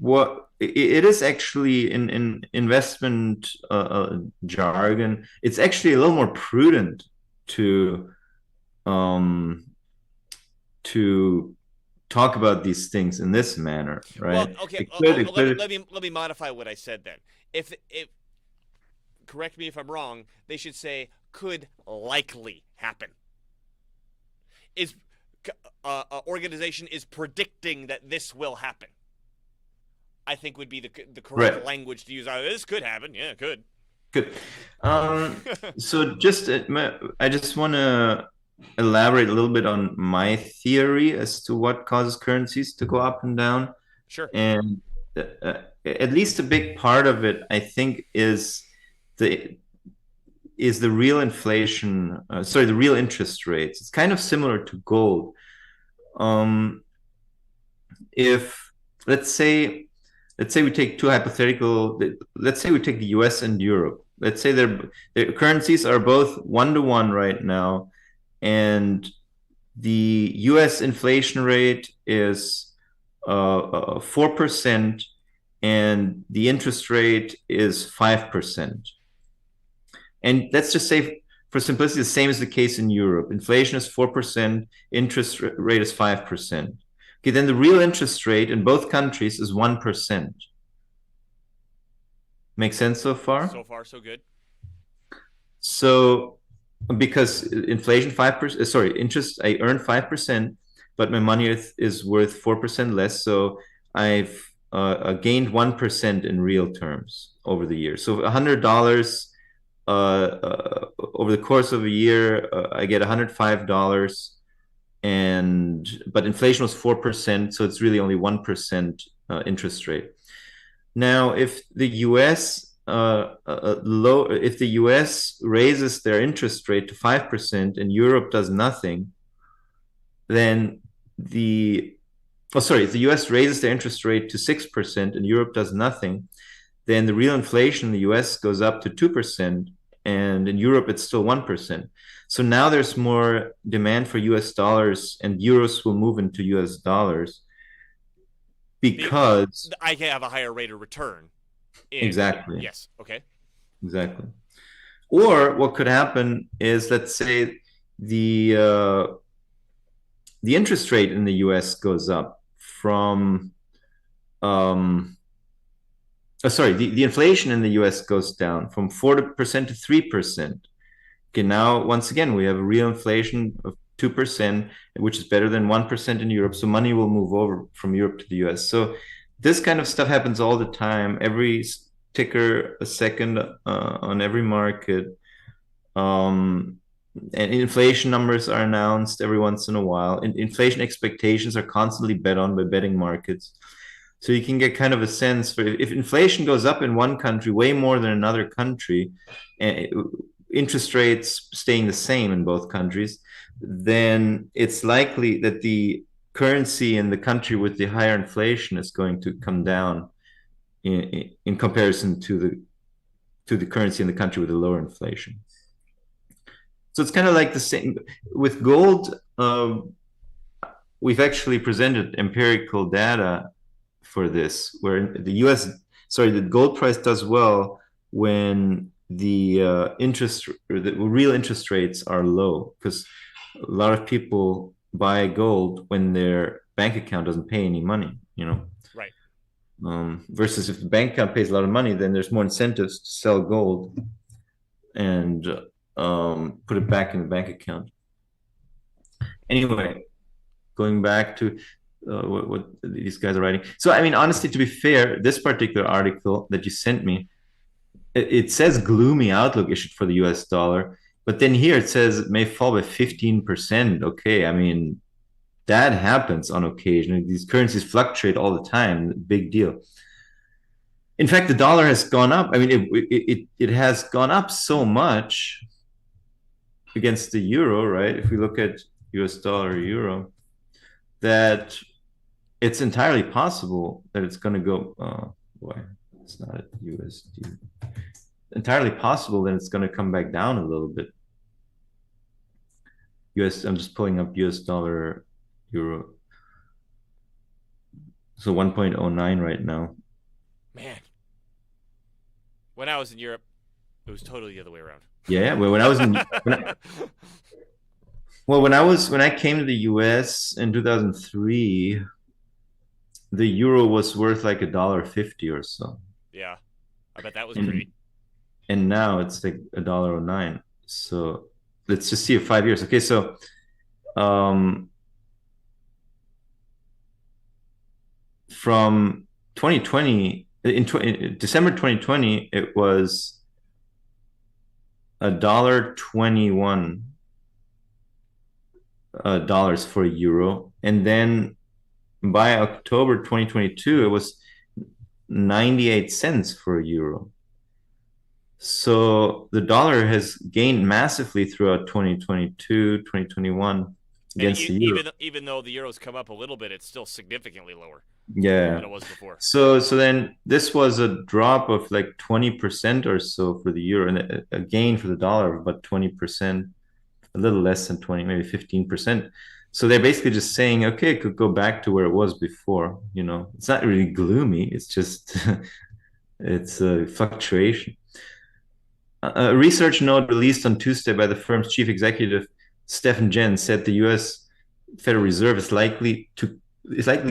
what it is actually in investment jargon, it's actually a little more prudent to um to talk about these things in this manner, right? Well, okay. Let me modify what I said then. If correct me if I'm wrong, they should say could likely happen. Is organization is predicting that this will happen. I think would be the correct Right. language to use. This could happen. Yeah, it could. Good. So I just want to elaborate a little bit on my theory as to what causes currencies to go up and down. Sure. And at least a big part of it, I think, the the real inflation, the real interest rates. It's kind of similar to gold. If let's say we take two hypothetical, let's say we take the US and Europe. Let's say their currencies are both 1-to-1 right now, and the US inflation rate is 4%, and the interest rate is 5%. And let's just say, for simplicity, the same is the case in Europe. Inflation is 4%, interest rate is 5%. Okay, then the real interest rate in both countries is 1%. Make sense so far? So far, so good. So, because inflation 5%, interest, I earn 5%, but my money is worth 4% less. So I've gained 1% in real terms over the year. So $100 over the course of a year, I get $105, but inflation was 4%, so it's really only 1% interest rate. Now, if the U.S. If the U.S. raises their interest rate to 5% and Europe does nothing, then if the U.S. raises their interest rate to 6% and Europe does nothing, then the real inflation in the U.S. goes up to 2%, and in Europe it's still 1%. So now there's more demand for US dollars, and euros will move into US dollars because I have a higher rate of return. exactly. Yes. Okay. Exactly. Or what could happen is, let's say the interest rate in the US goes up from the inflation in the US goes down from 4% to 3%. Okay, now once again we have a real inflation of 2%, which is better than 1% in Europe. So money will move over from Europe to the US. So this kind of stuff happens all the time, every ticker a second on every market. And inflation numbers are announced every once in a while. And inflation expectations are constantly bet on by betting markets. So you can get kind of a sense for if inflation goes up in one country way more than another country, and interest rates staying the same in both countries, then it's likely that the currency in the country with the higher inflation is going to come down in comparison to the currency in the country with the lower inflation. So it's kind of like the same with gold. We've actually presented empirical data for this, where the gold price does well when the real interest rates are low, because a lot of people buy gold when their bank account doesn't pay any money, Right. Versus if the bank account pays a lot of money, then there's more incentives to sell gold and put it back in the bank account. Anyway, going back to what these guys are writing. So, I mean, honestly, to be fair, this particular article that you sent me, it says gloomy outlook issued for the US dollar, but then here it says it may fall by 15%. Okay, I mean, that happens on occasion. These currencies fluctuate all the time. Big deal. In fact, the dollar has gone up. I mean, it has gone up so much against the euro, right? If we look at US dollar euro, that it's entirely possible that it's going to go. Why? It's not at USD. Entirely possible that it's going to come back down a little bit. I'm just pulling up US dollar euro. So 1.09 right now. Man. When I was in Europe, it was totally the other way around. Yeah, well, when I was in when I came to the US in 2003, the euro was worth like $1.50 or so. Yeah, I bet that was great. And now it's like $1.09. So let's just see 5 years. Okay, so from 2020 in December 2020, it was $1.21 dollars for a euro, and then by October 2022, it was 98 cents for a euro. So the dollar has gained massively throughout 2022, 2021 against the euro. Even though the euro's come up a little bit, it's still significantly lower than it was before. So then this was a drop of like 20% or so for the euro, and a gain for the dollar of about 20%, a little less than 20, maybe 15%. So they're basically just saying, okay, it could go back to where it was before. It's not really gloomy. It's just it's a fluctuation. A research note released on Tuesday by the firm's chief executive, Stephen Jen, said the U.S. Federal Reserve is likely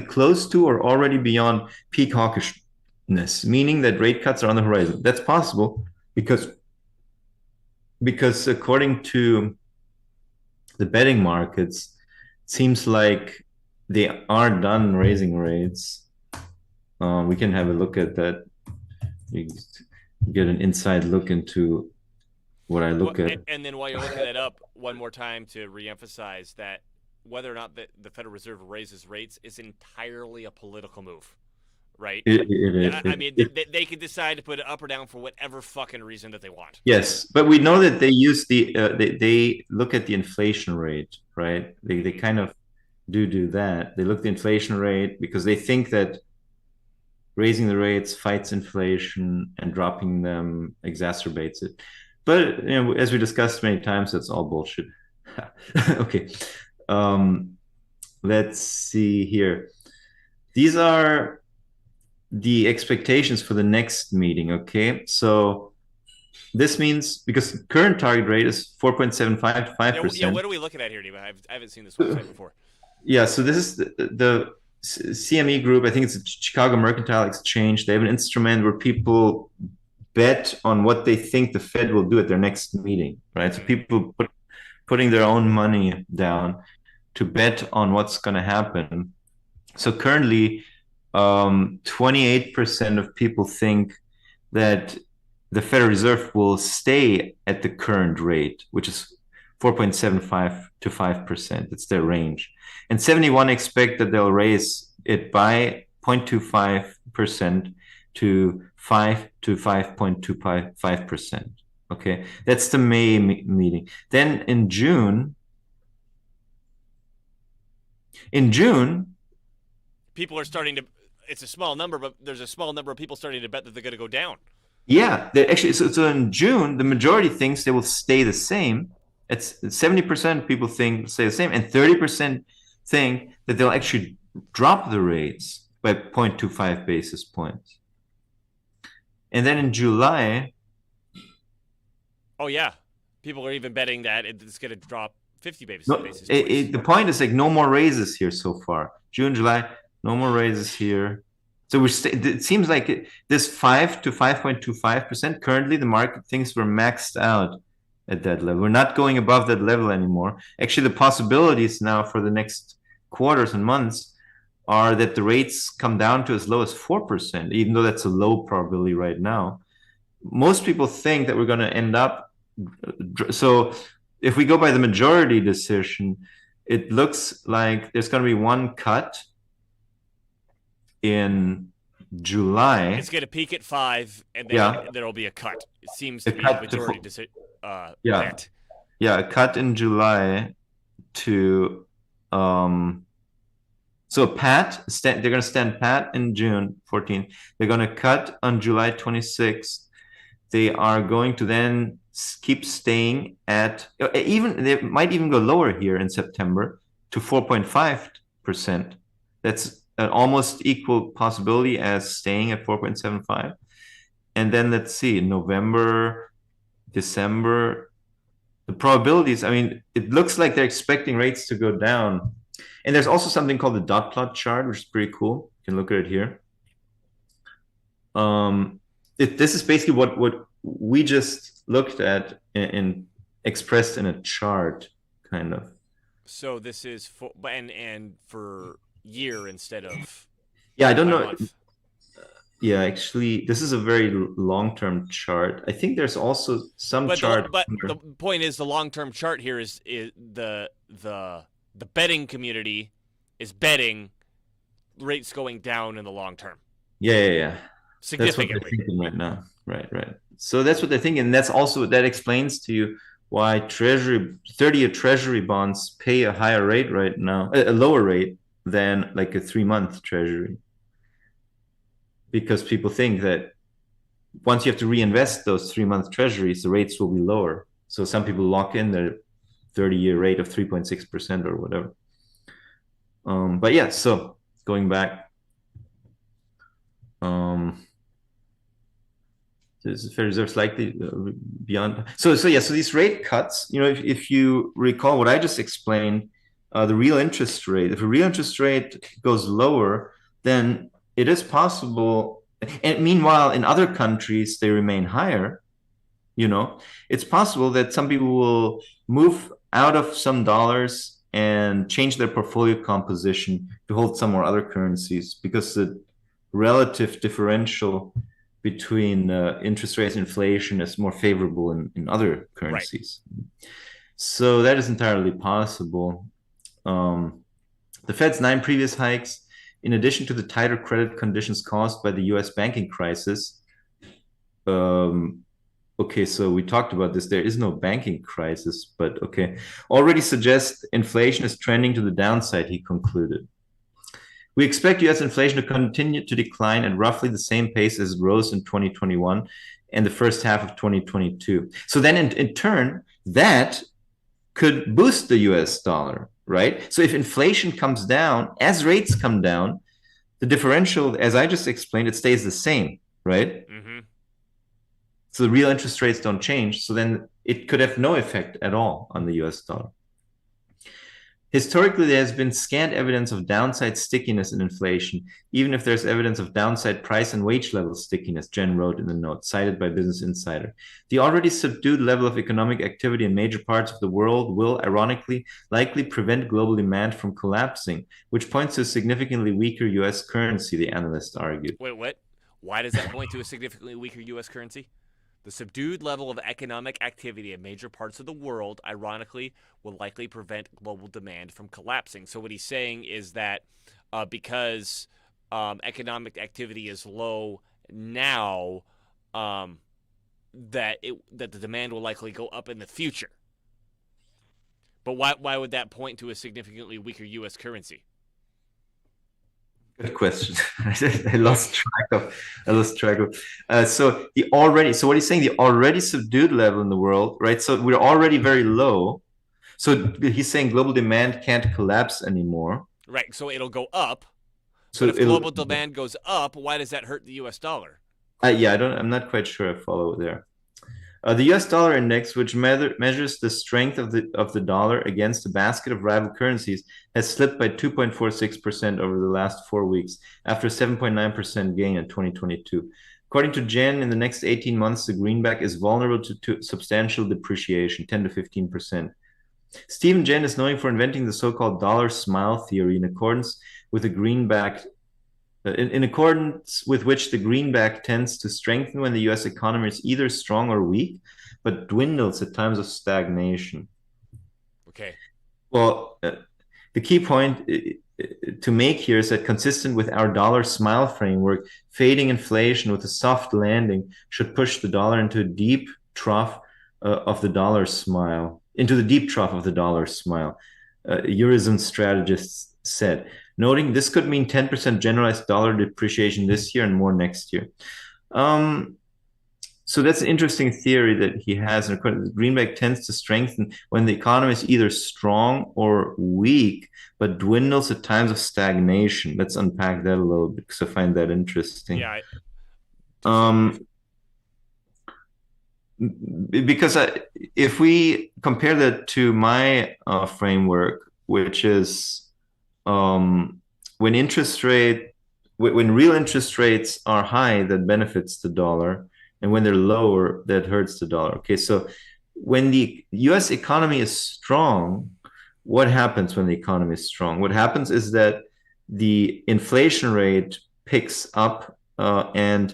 close to or already beyond peak hawkishness, meaning that rate cuts are on the horizon. That's possible because according to the betting markets, it seems like they are done raising rates. We can have a look at that. You get an inside look into what I look at. And then while you're looking that up, one more time to reemphasize that whether or not the Federal Reserve raises rates is entirely a political move, right? They can decide to put it up or down for whatever fucking reason that they want. Yes, but we know that they use they look at the inflation rate, right? They kind of do that. They look at the inflation rate because they think that raising the rates fights inflation and dropping them exacerbates it. But as we discussed many times, that's all bullshit. Okay. Let's see here. These are the expectations for the next meeting. Okay, so this means because current target rate is 4.75 to 5%. Yeah, what are we looking at here, Nima? I haven't seen this website before. Yeah, so this is the CME group. I think it's the Chicago Mercantile Exchange. They have an instrument where people bet on what they think the Fed will do at their next meeting, right? So people putting their own money down to bet on what's going to happen. So currently, 28% of people think that the Federal Reserve will stay at the current rate, which is 4.75 to 5%. It's their range. And 71 expect that they'll raise it by 0.25% to 5 to 5.25%. Okay, that's the May meeting. Then in June, people are starting to. It's a small number, but there's a small number of people starting to bet that they're going to go down. Yeah, actually. So in June, the majority thinks they will stay the same. It's 70% of people think stay the same, and 30% think that they'll actually drop the rates by 0.25 basis points. And then in July. Oh yeah, people are even betting that it's going to drop 50 basis points. The point is like no more raises here so far. June, July, no more raises here. So it seems like this 5 to 5.25%. Currently, the market thinks we're maxed out at that level. We're not going above that level anymore. Actually, the possibilities now for the next quarters and months are that the rates come down to as low as 4%, even though that's a low probability right now. Most people think that we're going to end up. So if we go by the majority decision, it looks like there's going to be one cut in July. It's going to peak at 5, and then there'll be a cut. It seems to be a majority decision. Yeah, a cut in July to so pat. They're going to stand pat in June 14th. They're going to cut on July 26th. They are going to then keep staying at they might even go lower here in September to 4.5%. That's an almost equal possibility as staying at 4.75. And then let's see, November, December, the probabilities, I mean, it looks like they're expecting rates to go down. And there's also something called the dot plot chart, which is pretty cool. You can look at it here. This is basically what we just looked at and expressed in a chart, kind of. So this is for and for year instead of. Yeah, I don't know. Month. Yeah, actually, this is a very long-term chart. I think there's also some chart. But the point is, the long-term chart here is the betting community is betting rates going down in the long term. Yeah. Significantly. That's what they're thinking right now. Right. So that's what they're thinking. And that explains to you why 30-year Treasury bonds pay a higher rate right now, a lower rate than like a 3-month Treasury. Because people think that once you have to reinvest those 3-month Treasuries, the rates will be lower. So some people lock in their 30-year rate of 3.6% or whatever. But yeah, so going back, the Federal Reserve's likely beyond. So these rate cuts, if you recall what I just explained, the real interest rate, if a real interest rate goes lower, then it is possible. And meanwhile, in other countries, they remain higher. It's possible that some people will move out of some dollars and change their portfolio composition to hold some more other currencies because the relative differential between interest rates and inflation is more favorable in other currencies. Right. So that is entirely possible. The Fed's 9 previous hikes, in addition to the tighter credit conditions caused by the US banking crisis. Okay, so we talked about this. There is no banking crisis, but okay. Already suggests inflation is trending to the downside, he concluded. We expect US inflation to continue to decline at roughly the same pace as it rose in 2021 and the first half of 2022. So then in turn, that could boost the US dollar, right? So if inflation comes down, as rates come down, the differential, as I just explained, it stays the same, right? Mm-hmm. So the real interest rates don't change. So then it could have no effect at all on the US dollar. Historically, there has been scant evidence of downside stickiness in inflation, even if there's evidence of downside price and wage level stickiness, Jen wrote in the note, cited by Business Insider. The already subdued level of economic activity in major parts of the world will, ironically, likely prevent global demand from collapsing, which points to a significantly weaker US currency, the analyst argued. Wait, what? Why does that point to a significantly weaker U.S. currency? The subdued level of economic activity in major parts of the world, ironically, will likely prevent global demand from collapsing. So what he's saying is that because economic activity is low now, that the demand will likely go up in the future. But why would that point to a significantly weaker U.S. currency? Good question. I lost track of. So what he's saying, the already subdued level in the world, right? So we're already very low. So he's saying global demand can't collapse anymore. Right. So it'll go up. So but if global demand goes up, why does that hurt the U.S. dollar? I'm not quite sure I follow there. The U.S. dollar index, which measures the strength of the dollar against a basket of rival currencies, has slipped by 2.46% over the last 4 weeks, after a 7.9% gain in 2022. According to Jen, in the next 18 months, the greenback is vulnerable to substantial depreciation, 10 to 15%. Stephen Jen is known for inventing the so-called dollar smile theory, in accordance with the greenback. In accordance with which the greenback tends to strengthen when the U.S. economy is either strong or weak, but dwindles at times of stagnation. Okay. Well, the key point to make here is that, consistent with our dollar smile framework, fading inflation with a soft landing should push the dollar into a deep trough of the dollar smile, Eurozone strategists said, noting this could mean 10% generalized dollar depreciation this year and more next year. So that's an interesting theory that he has. The greenback tends to strengthen when the economy is either strong or weak, but dwindles at times of stagnation. Let's unpack that a little bit, because I find that interesting. Yeah. Because if we compare that to my framework, which is when real interest rates are high, that benefits the dollar, and when they're lower, that hurts the dollar. Okay, so when the U.S. economy is strong, what happens when the economy is strong? What happens is that the inflation rate picks up and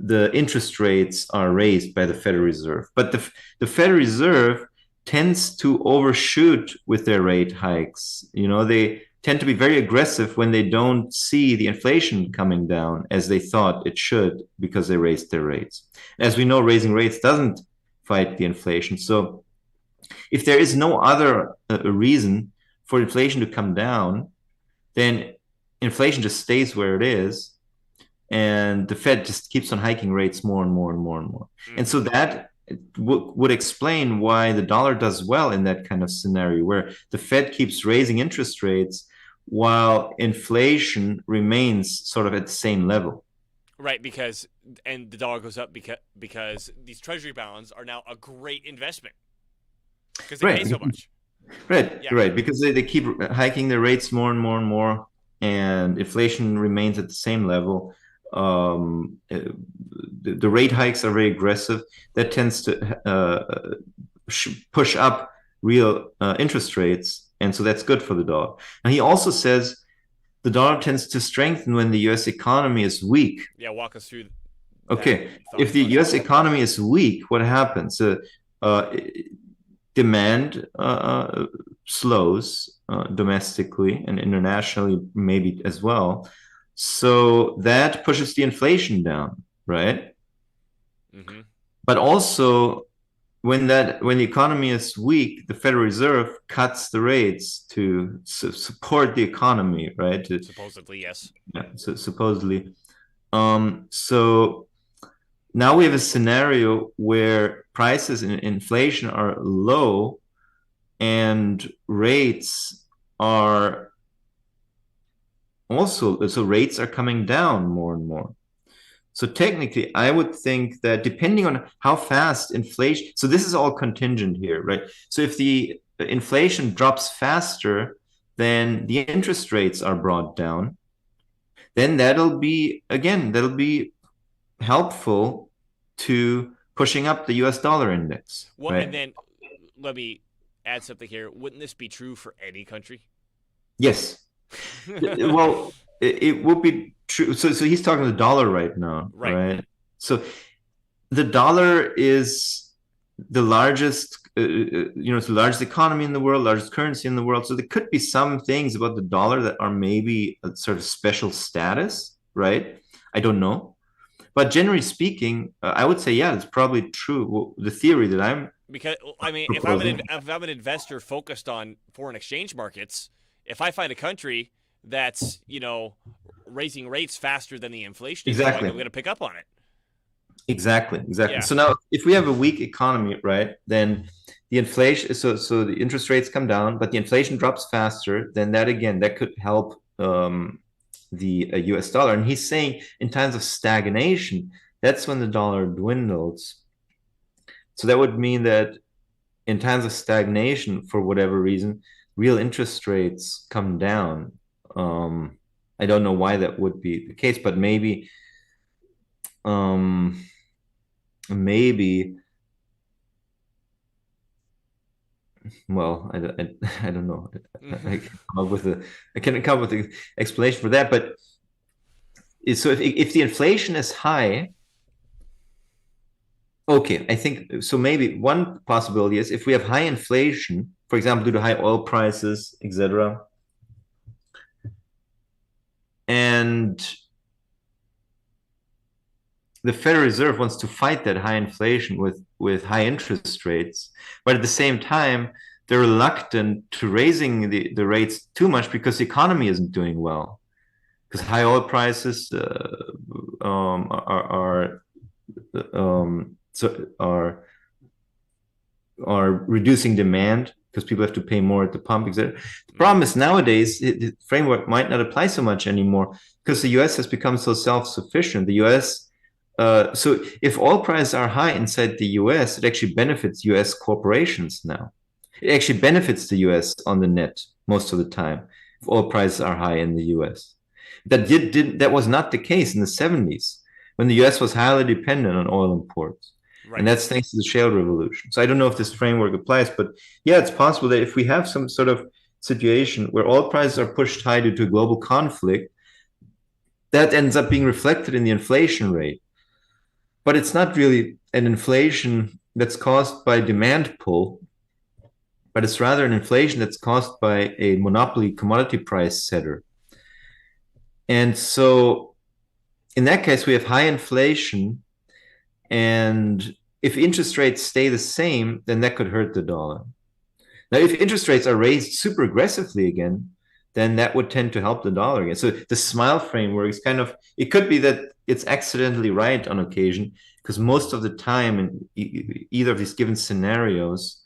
the interest rates are raised by the Federal Reserve. But the Federal Reserve tends to overshoot with their rate hikes. They tend to be very aggressive when they don't see the inflation coming down as they thought it should, because they raised their rates. As we know, raising rates doesn't fight the inflation. So if there is no other reason for inflation to come down, then inflation just stays where it is, and the Fed just keeps on hiking rates more and more and more and more. And so that would explain why the dollar does well in that kind of scenario, where the Fed keeps raising interest rates while inflation remains sort of at the same level. Right, and the dollar goes up because these treasury bonds are now a great investment because they pay so much. Right, yeah. Right, because they keep hiking their rates more and more and more, and inflation remains at the same level. The rate hikes are very aggressive. That tends to push up real interest rates, and so that's good for the dollar. And he also says the dollar tends to strengthen when the U.S. economy is weak. Yeah, walk us through. Okay, if the U.S. economy is weak, what happens? Demand slows domestically and internationally, maybe as well. So that pushes the inflation down, right? Mm-hmm. But also, when the economy is weak, the Federal Reserve cuts the rates to support the economy, right? Supposedly, yes. Yeah, so supposedly. So now we have a scenario where prices and inflation are low and rates are also, so rates are coming down more and more. So technically, I would think that depending on how fast inflation, so this is all contingent here, right? So if the inflation drops faster than the interest rates are brought down, then that'll be helpful to pushing up the US dollar index. Well, right? and then let me add something here. Wouldn't this be true for any country? Yes. Well, it would be true. So he's talking the dollar right now, right? So the dollar is the largest, it's the largest economy in the world, largest currency in the world. So there could be some things about the dollar that are maybe a sort of special status, right? I don't know. But generally speaking, I would say, yeah, it's probably true. Well, the theory that I'm because I mean, if I'm an investor focused on foreign exchange markets, if I find a country that's raising rates faster than the inflation, exactly, I'm going to pick up on it. Exactly. Yeah. So now, if we have a weak economy, right, then the inflation, so the interest rates come down, but the inflation drops faster, then that could help the US dollar. And he's saying in times of stagnation, that's when the dollar dwindles. So that would mean that in times of stagnation, for whatever reason, real interest rates come down. I don't know why that would be the case, but maybe well, I don't know. I can't come up with an explanation for that. But so if the inflation is high, okay, I think so. Maybe one possibility is if we have high inflation, for example, due to high oil prices, etc., and the Federal Reserve wants to fight that high inflation with high interest rates, but at the same time, they're reluctant to raising the rates too much because the economy isn't doing well. Because high oil prices are reducing demand because people have to pay more at the pump, etc. The problem is nowadays the framework might not apply so much anymore because the US has become so self-sufficient. The US so if oil prices are high inside the US, it actually benefits US corporations now. It actually benefits the US on the net most of the time if oil prices are high in the US. That was not the case in the 70s when the US was highly dependent on oil imports. Right. And that's thanks to the shale revolution. So I don't know if this framework applies, but yeah, it's possible that if we have some sort of situation where oil prices are pushed high due to a global conflict, that ends up being reflected in the inflation rate. But it's not really an inflation that's caused by demand pull, but it's rather an inflation that's caused by a monopoly commodity price setter. And so in that case, we have high inflation, and if interest rates stay the same, then that could hurt the dollar. Now, if interest rates are raised super aggressively again, then that would tend to help the dollar again. So the SMILE framework is it could be that it's accidentally right on occasion, because most of the time in either of these given scenarios,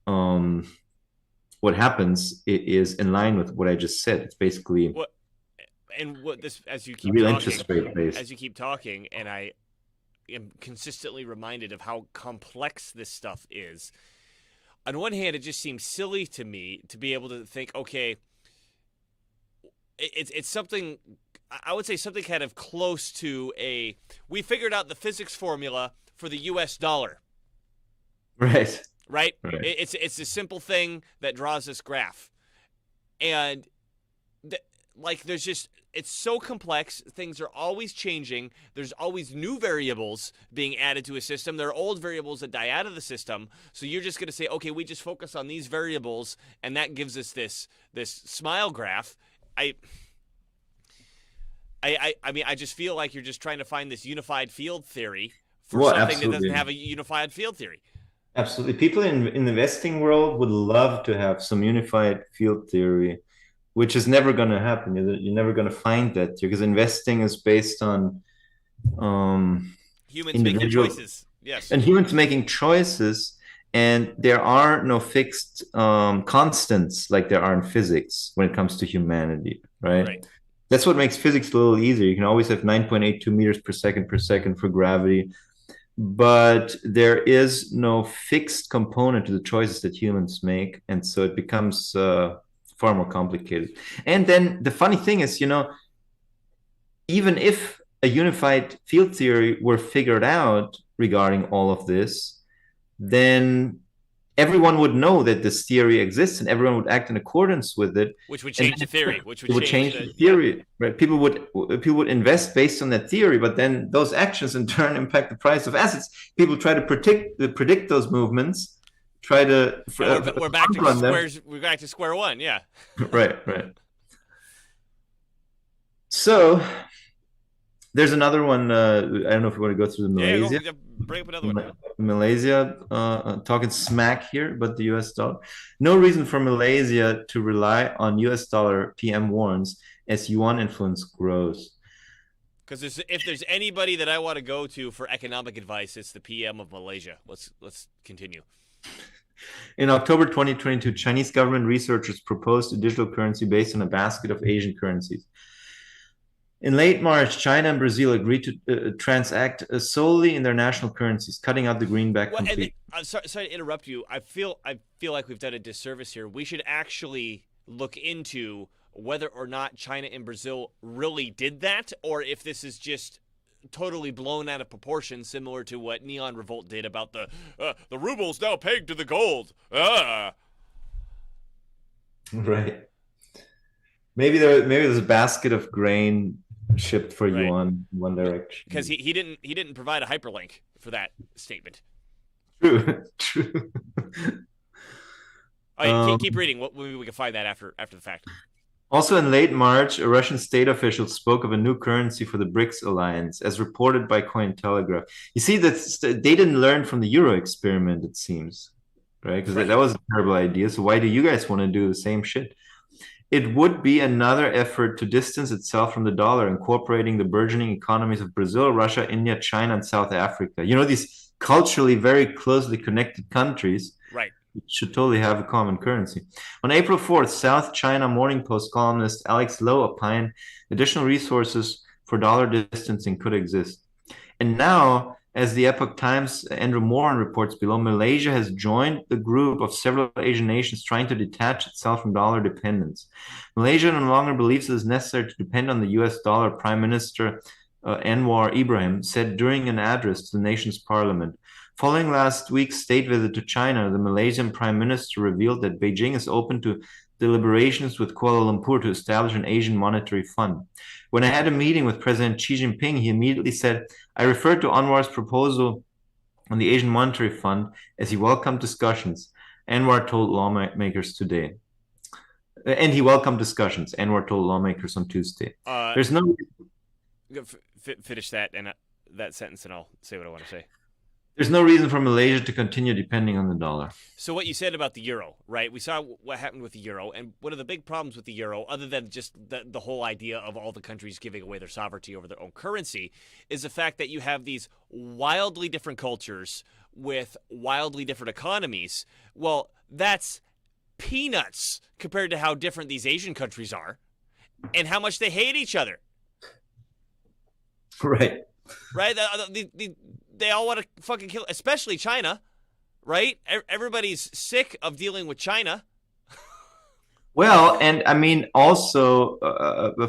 what happens is in line with what I just said. It's basically as you keep real talking, interest rate based. As you keep talking, and I am consistently reminded of how complex this stuff is. On one hand, it just seems silly to me to be able to think, okay, it's something, I would say something kind of close to we figured out the physics formula for the US dollar. Right. Right? It's a simple thing that draws this graph. And there's just, it's so complex. Things are always changing. There's always new variables being added to a system. There are old variables that die out of the system. So you're just going to say, okay, we just focus on these variables, and that gives us this SMILE graph. I mean, I just feel like you're just trying to find this unified field theory for something absolutely. That doesn't have a unified field theory. Absolutely. People in the investing world would love to have some unified field theory, which is never going to happen. You're never going to find that because investing is based on Humans making choices. Yes. And humans making choices, and there are no fixed constants like there are in physics when it comes to humanity, right? Right. That's what makes physics a little easier. You can always have 9.82 meters per second for gravity, but there is no fixed component to the choices that humans make, and so it becomes far more complicated. And then the funny thing is, even if a unified field theory were figured out regarding all of this, then everyone would know that this theory exists and everyone would act in accordance with it, which would change the theory, which would change the theory. Right? People would invest based on that theory, but then those actions in turn impact the price of assets. People try to predict those movements, try to we're back to square one. Yeah. Right. So there's another one. I don't know if you want to go through the Malaysia. Yeah, bring up another one. Malaysia talking smack here, but the US dollar. No reason for Malaysia to rely on US dollar, PM warns, as yuan influence grows. Because if there's anybody that I want to go to for economic advice, it's the PM of Malaysia. Let's continue. In October 2022, Chinese government researchers proposed a digital currency based on a basket of Asian currencies. In late March, China and Brazil agreed to transact solely in their national currencies, cutting out the greenback completely. Sorry to interrupt you. I feel like we've done a disservice here. We should actually look into whether or not China and Brazil really did that, or if this is just totally blown out of proportion, similar to what Neon Revolt did about the ruble's now pegged to the gold. Right. Maybe there's a basket of grain shipped for yuan in one direction. Because he didn't provide a hyperlink for that statement. True. Keep reading. Maybe we can find that after the fact. Also in late March, a Russian state official spoke of a new currency for the BRICS alliance, as reported by Cointelegraph. You see, that they didn't learn from the Euro experiment, it seems, right? Because that was a terrible idea. So why do you guys want to do the same shit? It would be another effort to distance itself from the dollar, incorporating the burgeoning economies of Brazil, Russia, India, China, and South Africa. These culturally very closely connected countries should totally have a common currency. On April 4th, South China Morning Post columnist Alex Lowe opined additional resources for dollar distancing could exist. And now, as the Epoch Times' Andrew Moran reports below, Malaysia has joined the group of several Asian nations trying to detach itself from dollar dependence. Malaysia no longer believes it is necessary to depend on the US dollar, Prime Minister Anwar Ibrahim said during an address to the nation's parliament. Following last week's state visit to China, the Malaysian Prime Minister revealed that Beijing is open to deliberations with Kuala Lumpur to establish an Asian monetary fund. When I had a meeting with President Xi Jinping, he immediately said, I referred to Anwar's proposal on the Asian Monetary Fund as he welcomed discussions, Anwar told lawmakers today. And he welcomed discussions, Anwar told lawmakers on Tuesday. There's no... Finish that and that sentence and I'll say what I want to say. There's no reason for Malaysia to continue depending on the dollar. So what you said about the euro, right? We saw what happened with the euro, and one of the big problems with the euro, other than just the whole idea of all the countries giving away their sovereignty over their own currency, is the fact that you have these wildly different cultures with wildly different economies. Well, that's peanuts compared to how different these Asian countries are and how much they hate each other. Right. Right? They all want to fucking kill, especially China, right? Everybody's sick of dealing with China. Well, and I mean, also,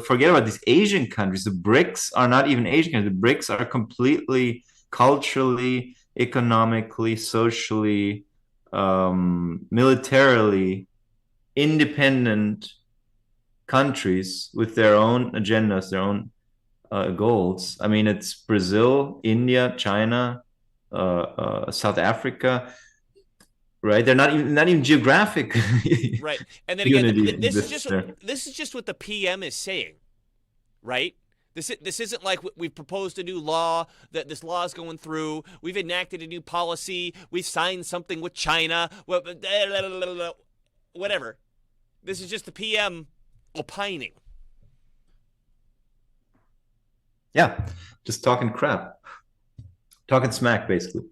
forget about these Asian countries. The BRICS are not even Asian countries. The BRICS are completely culturally, economically, socially, militarily independent countries with their own agendas, their own goals. I mean, it's Brazil, India, China, South Africa, right? They're not even geographic. Right, and then again, this is just what the PM is saying, right? This isn't like we've proposed a new law, that this law is going through. We've enacted a new policy. We've signed something with China. Whatever. This is just the PM opining. Yeah, just talking crap. talking smack, basically.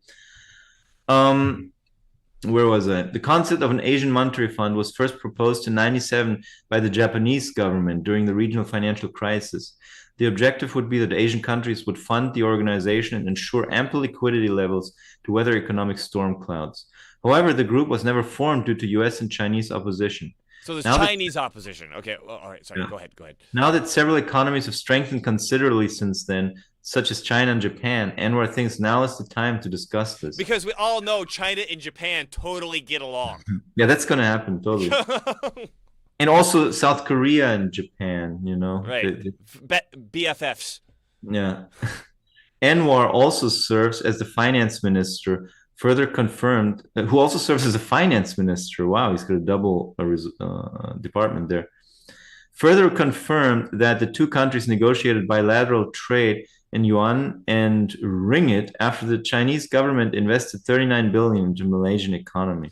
Where was I? The concept of an Asian monetary fund was first proposed in 97 by the Japanese government during the regional financial crisis. The objective would be that Asian countries would fund the organization and ensure ample liquidity levels to weather economic storm clouds. However, the group was never formed due to US and Chinese opposition. So there's Now that- Chinese opposition. Okay, well, all right, sorry, Yeah. go ahead. Now that several economies have strengthened considerably since then, such as China and Japan, Anwar thinks now is the time to discuss this. Because we all know China and Japan totally get along. Yeah, that's going to happen, totally. And also South Korea and Japan, you know. Right. BFFs. Yeah. Anwar also serves as the finance minister, further confirmed, who also serves as a finance minister. Wow, he's got a double department there. Further confirmed that the two countries negotiated bilateral trade in yuan and ringgit after the Chinese government invested 39 billion into the Malaysian economy.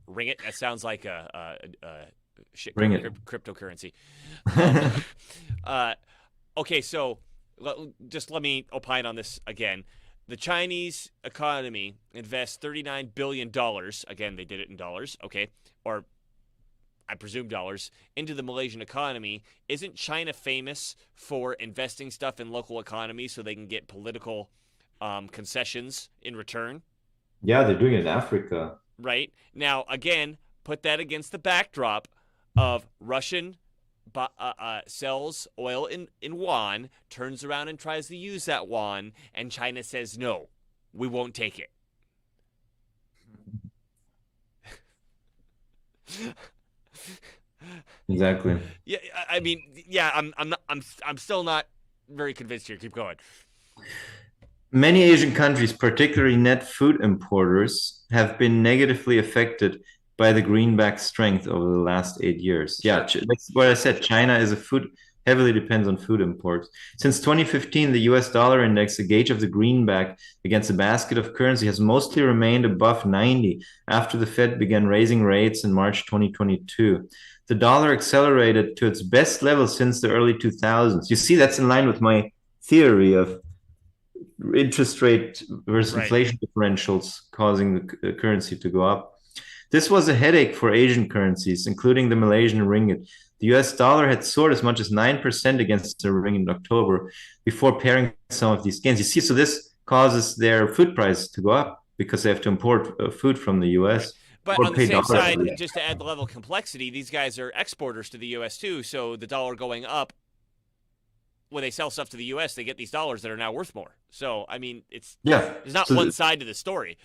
Ringgit, that sounds like a shit Ringgit. cryptocurrency. Okay, so just let me opine on this again. The Chinese economy invests $39 billion. Again, they did it in dollars, okay? Or I presume dollars, into the Malaysian economy. Isn't China famous for investing stuff in local economies so they can get political concessions in return? Yeah, they're doing it in Africa. Right? Now, again, put that against the backdrop of Russian sells oil in yuan, turns around and tries to use that yuan, and China says, no, we won't take it. Exactly. Yeah, I mean, yeah, I'm still not very convinced here. Keep going. Many Asian countries, particularly net food importers, have been negatively affected by the greenback strength over the last 8 years. Yeah, that's what I said. China is heavily depends on food imports. Since 2015, the US dollar index, a gauge of the greenback against a basket of currency, has mostly remained above 90 after the Fed began raising rates in March 2022. The dollar accelerated to its best level since the early 2000s. You see, that's in line with my theory of interest rate versus inflation differentials causing the currency to go up. This was a headache for Asian currencies, including the Malaysian ringgit. The US dollar had soared as much as 9% against the ringgit in October before pairing some of these gains. You see, so this causes their food price to go up because they have to import food from the US. But on the same side, just to add the level of complexity, these guys are exporters to the US too, so the dollar going up, when they sell stuff to the U.S., they get these dollars that are now worth more. So, I mean, there's not one side to the story.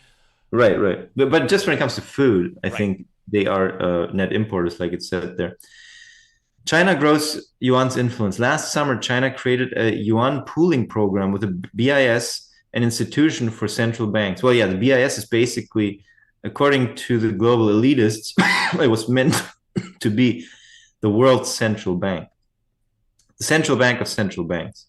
Right. But just when it comes to food, I think they are net importers, like it said there. China grows yuan's influence. Last summer, China created a yuan pooling program with a BIS, an institution for central banks. Well, yeah, the BIS is basically, according to the global elitists, it was meant to be the world's central bank. The central bank of central banks.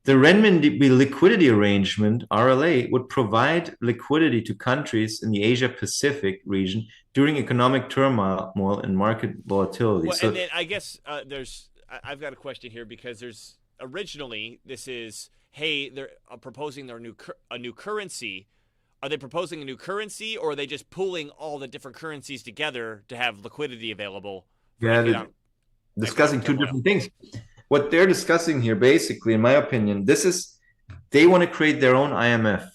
The renminbi liquidity arrangement, RLA, would provide liquidity to countries in the Asia-Pacific region during economic turmoil and market volatility. Well, and then I guess I've got a question here because there's originally this is, hey, they're proposing a new currency. Are they proposing a new currency, or are they just pooling all the different currencies together to have liquidity available? Yeah, discussing two different things. What they're discussing here, basically, in my opinion, they want to create their own IMF,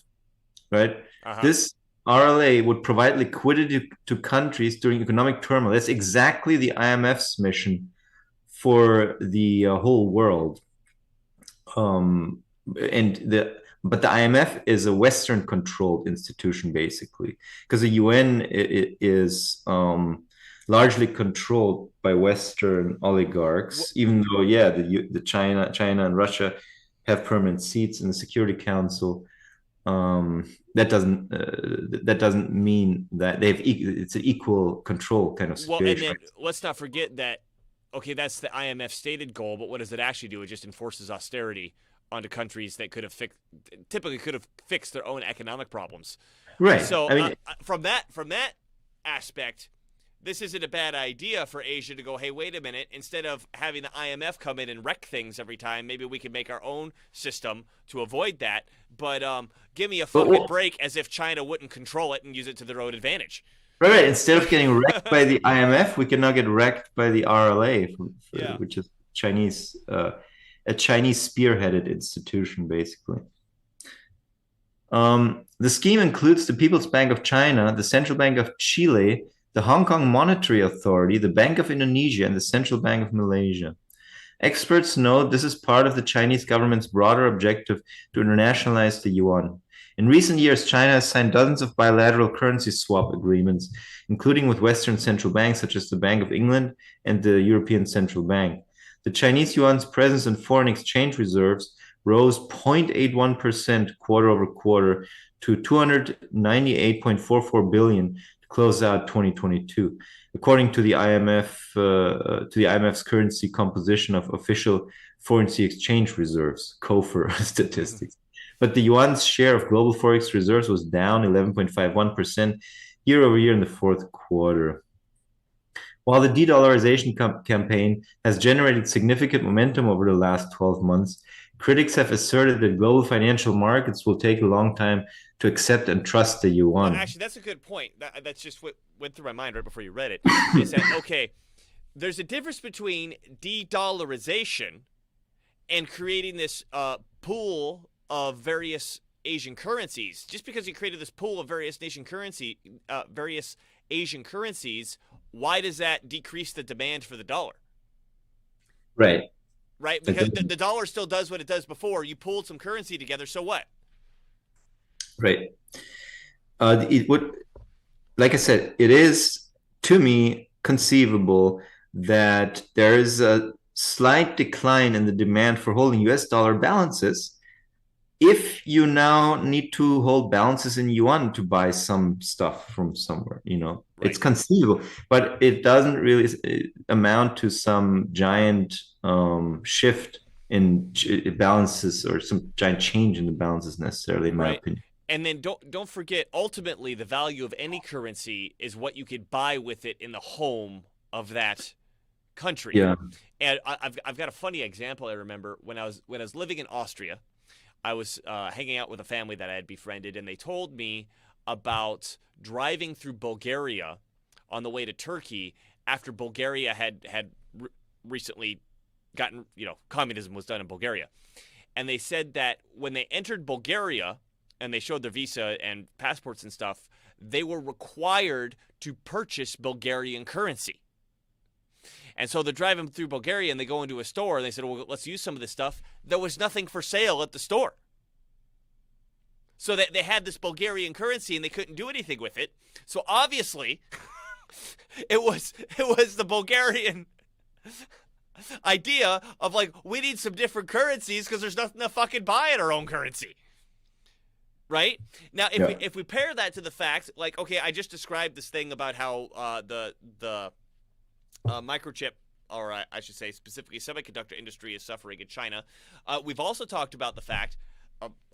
right? This RLA would provide liquidity to countries during economic turmoil. That's exactly the IMF's mission for the whole world. But the IMF is a Western-controlled institution, basically, because the UN is largely controlled by Western oligarchs, even though, the China and Russia have permanent seats in the Security Council. That doesn't mean that it's an equal control kind of situation. Well, and then let's not forget that, okay, that's the IMF stated goal, but what does it actually do? It just enforces austerity onto countries that typically could have fixed their own economic problems. Right. So I mean, from that aspect, this isn't a bad idea for Asia to go, hey, wait a minute, instead of having the IMF come in and wreck things every time, maybe we can make our own system to avoid that. But give me a fucking break, as if China wouldn't control it and use it to their own advantage. Right. Instead of getting wrecked by the IMF, we can now get wrecked by the RLA, which is Chinese, a Chinese spearheaded institution, basically. The scheme includes the People's Bank of China, the Central Bank of Chile, the Hong Kong Monetary Authority, the Bank of Indonesia, and the Central Bank of Malaysia. Experts note this is part of the Chinese government's broader objective to internationalize the yuan. In recent years, China has signed dozens of bilateral currency swap agreements, including with Western central banks such as the Bank of England and the European Central Bank. The Chinese yuan's presence in foreign exchange reserves rose 0.81% quarter over quarter to 298.44 billion to close out 2022, according to the IMF's currency composition of official foreign exchange reserves, COFR statistics. But the yuan's share of global forex reserves was down 11.51% year over year in the fourth quarter. While the de-dollarization campaign has generated significant momentum over the last 12 months, critics have asserted that global financial markets will take a long time to accept and trust the yuan. Well, actually, that's a good point. That's just what went through my mind right before you read it. Is that, okay, there's a difference between de-dollarization and creating this pool of various Asian currencies. Just because you created this pool of various Asian currencies, why does that decrease the demand for the dollar? Right. Right? Because the dollar still does what it does before. You pulled some currency together, so what? Right. It would, like I said, it is, to me, conceivable that there is a slight decline in the demand for holding US dollar balances if you now need to hold balances in yuan to buy some stuff from somewhere, right. It's conceivable, but it doesn't really amount to some giant shift in balances or some giant change in the balances necessarily, in my opinion. And then don't forget, ultimately, the value of any currency is what you could buy with it in the home of that country. Yeah. And I've got a funny example. I remember when I was living in Austria. I was hanging out with a family that I had befriended, and they told me about driving through Bulgaria on the way to Turkey after Bulgaria had recently gotten, communism was done in Bulgaria. And they said that when they entered Bulgaria and they showed their visa and passports and stuff, they were required to purchase Bulgarian currency. And so they're driving through Bulgaria and they go into a store and they said, well, let's use some of this stuff. There was nothing for sale at the store. So they had this Bulgarian currency and they couldn't do anything with it. So obviously it was the Bulgarian idea of like, we need some different currencies because there's nothing to fucking buy in our own currency. Right? Now, if we pair that to the fact, like, okay, I just described this thing about how the microchip, or I should say specifically semiconductor industry, is suffering in China. We've also talked about the fact,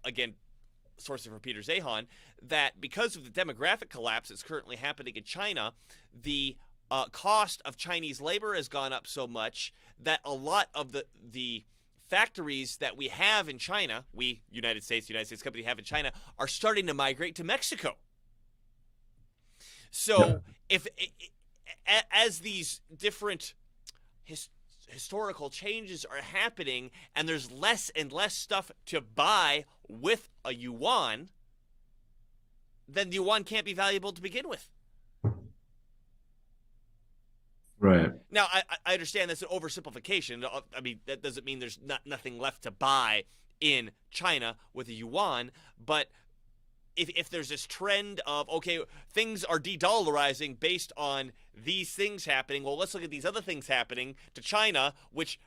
again, sourcing from Peter Zahan, that because of the demographic collapse that's currently happening in China, the cost of Chinese labor has gone up so much that a lot of the factories that we have in China, United States company have in China, are starting to migrate to Mexico. So as these different historical changes are happening and there's less and less stuff to buy with a yuan, then the yuan can't be valuable to begin with. Right. Now, I understand that's an oversimplification. I mean, that doesn't mean there's nothing left to buy in China with a yuan, but if there's this trend of, okay, things are de-dollarizing based on these things happening, well, let's look at these other things happening to China, which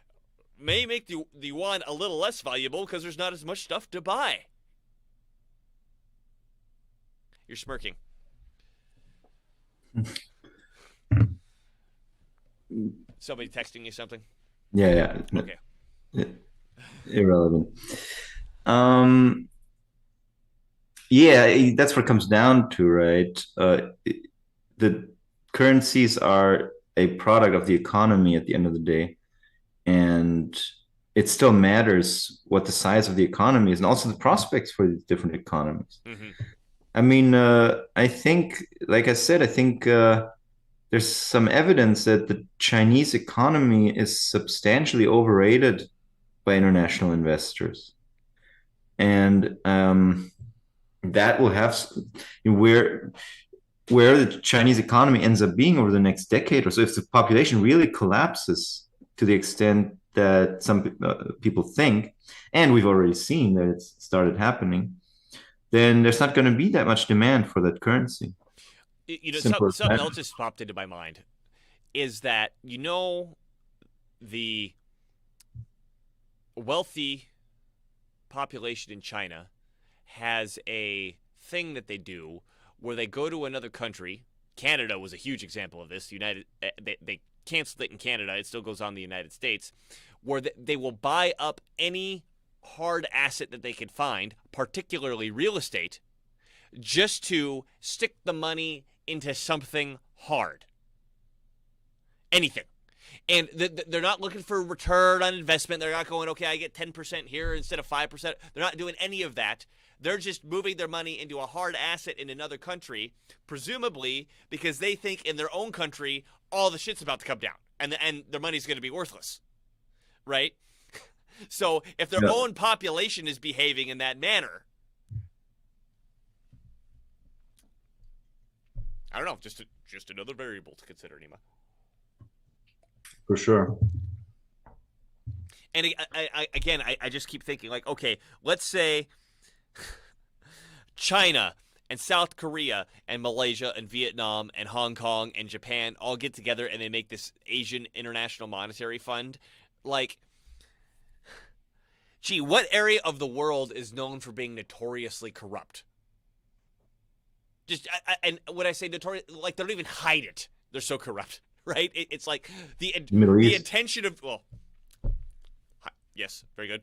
may make the yuan a little less valuable because there's not as much stuff to buy. You're smirking. Somebody texting you something? Yeah. Okay. Irrelevant. Yeah, that's what it comes down to, right? The currencies are a product of the economy at the end of the day, and it still matters what the size of the economy is and also the prospects for the different economies. Mm-hmm. I mean, I think, like I said, I think there's some evidence that the Chinese economy is substantially overrated by international investors. And that will have where the Chinese economy ends up being over the next decade or so, if the population really collapses to the extent that some people think, and we've already seen that it's started happening, then there's not going to be that much demand for that currency. Something else just popped into my mind is that, the wealthy population in China has a thing that they do where they go to another country. Canada was a huge example of this. They canceled it in Canada. It still goes on in the United States, where they will buy up any hard asset that they can find, particularly real estate, just to stick the money into something hard. Anything. And they're not looking for return on investment. They're not going, okay, I get 10% here instead of 5%. They're not doing any of that. They're just moving their money into a hard asset in another country, presumably because they think in their own country all the shit's about to come down and their money's going to be worthless, right? So if their own population is behaving in that manner, I don't know, just another variable to consider, Nima. For sure. And I just keep thinking, like, okay, let's say China and South Korea and Malaysia and Vietnam and Hong Kong and Japan all get together and they make this Asian International Monetary Fund. Like, gee, what area of the world is known for being notoriously corrupt? And when I say notorious, like, they don't even hide it. They're so corrupt, right? It's like the intention of, well, yes, very good.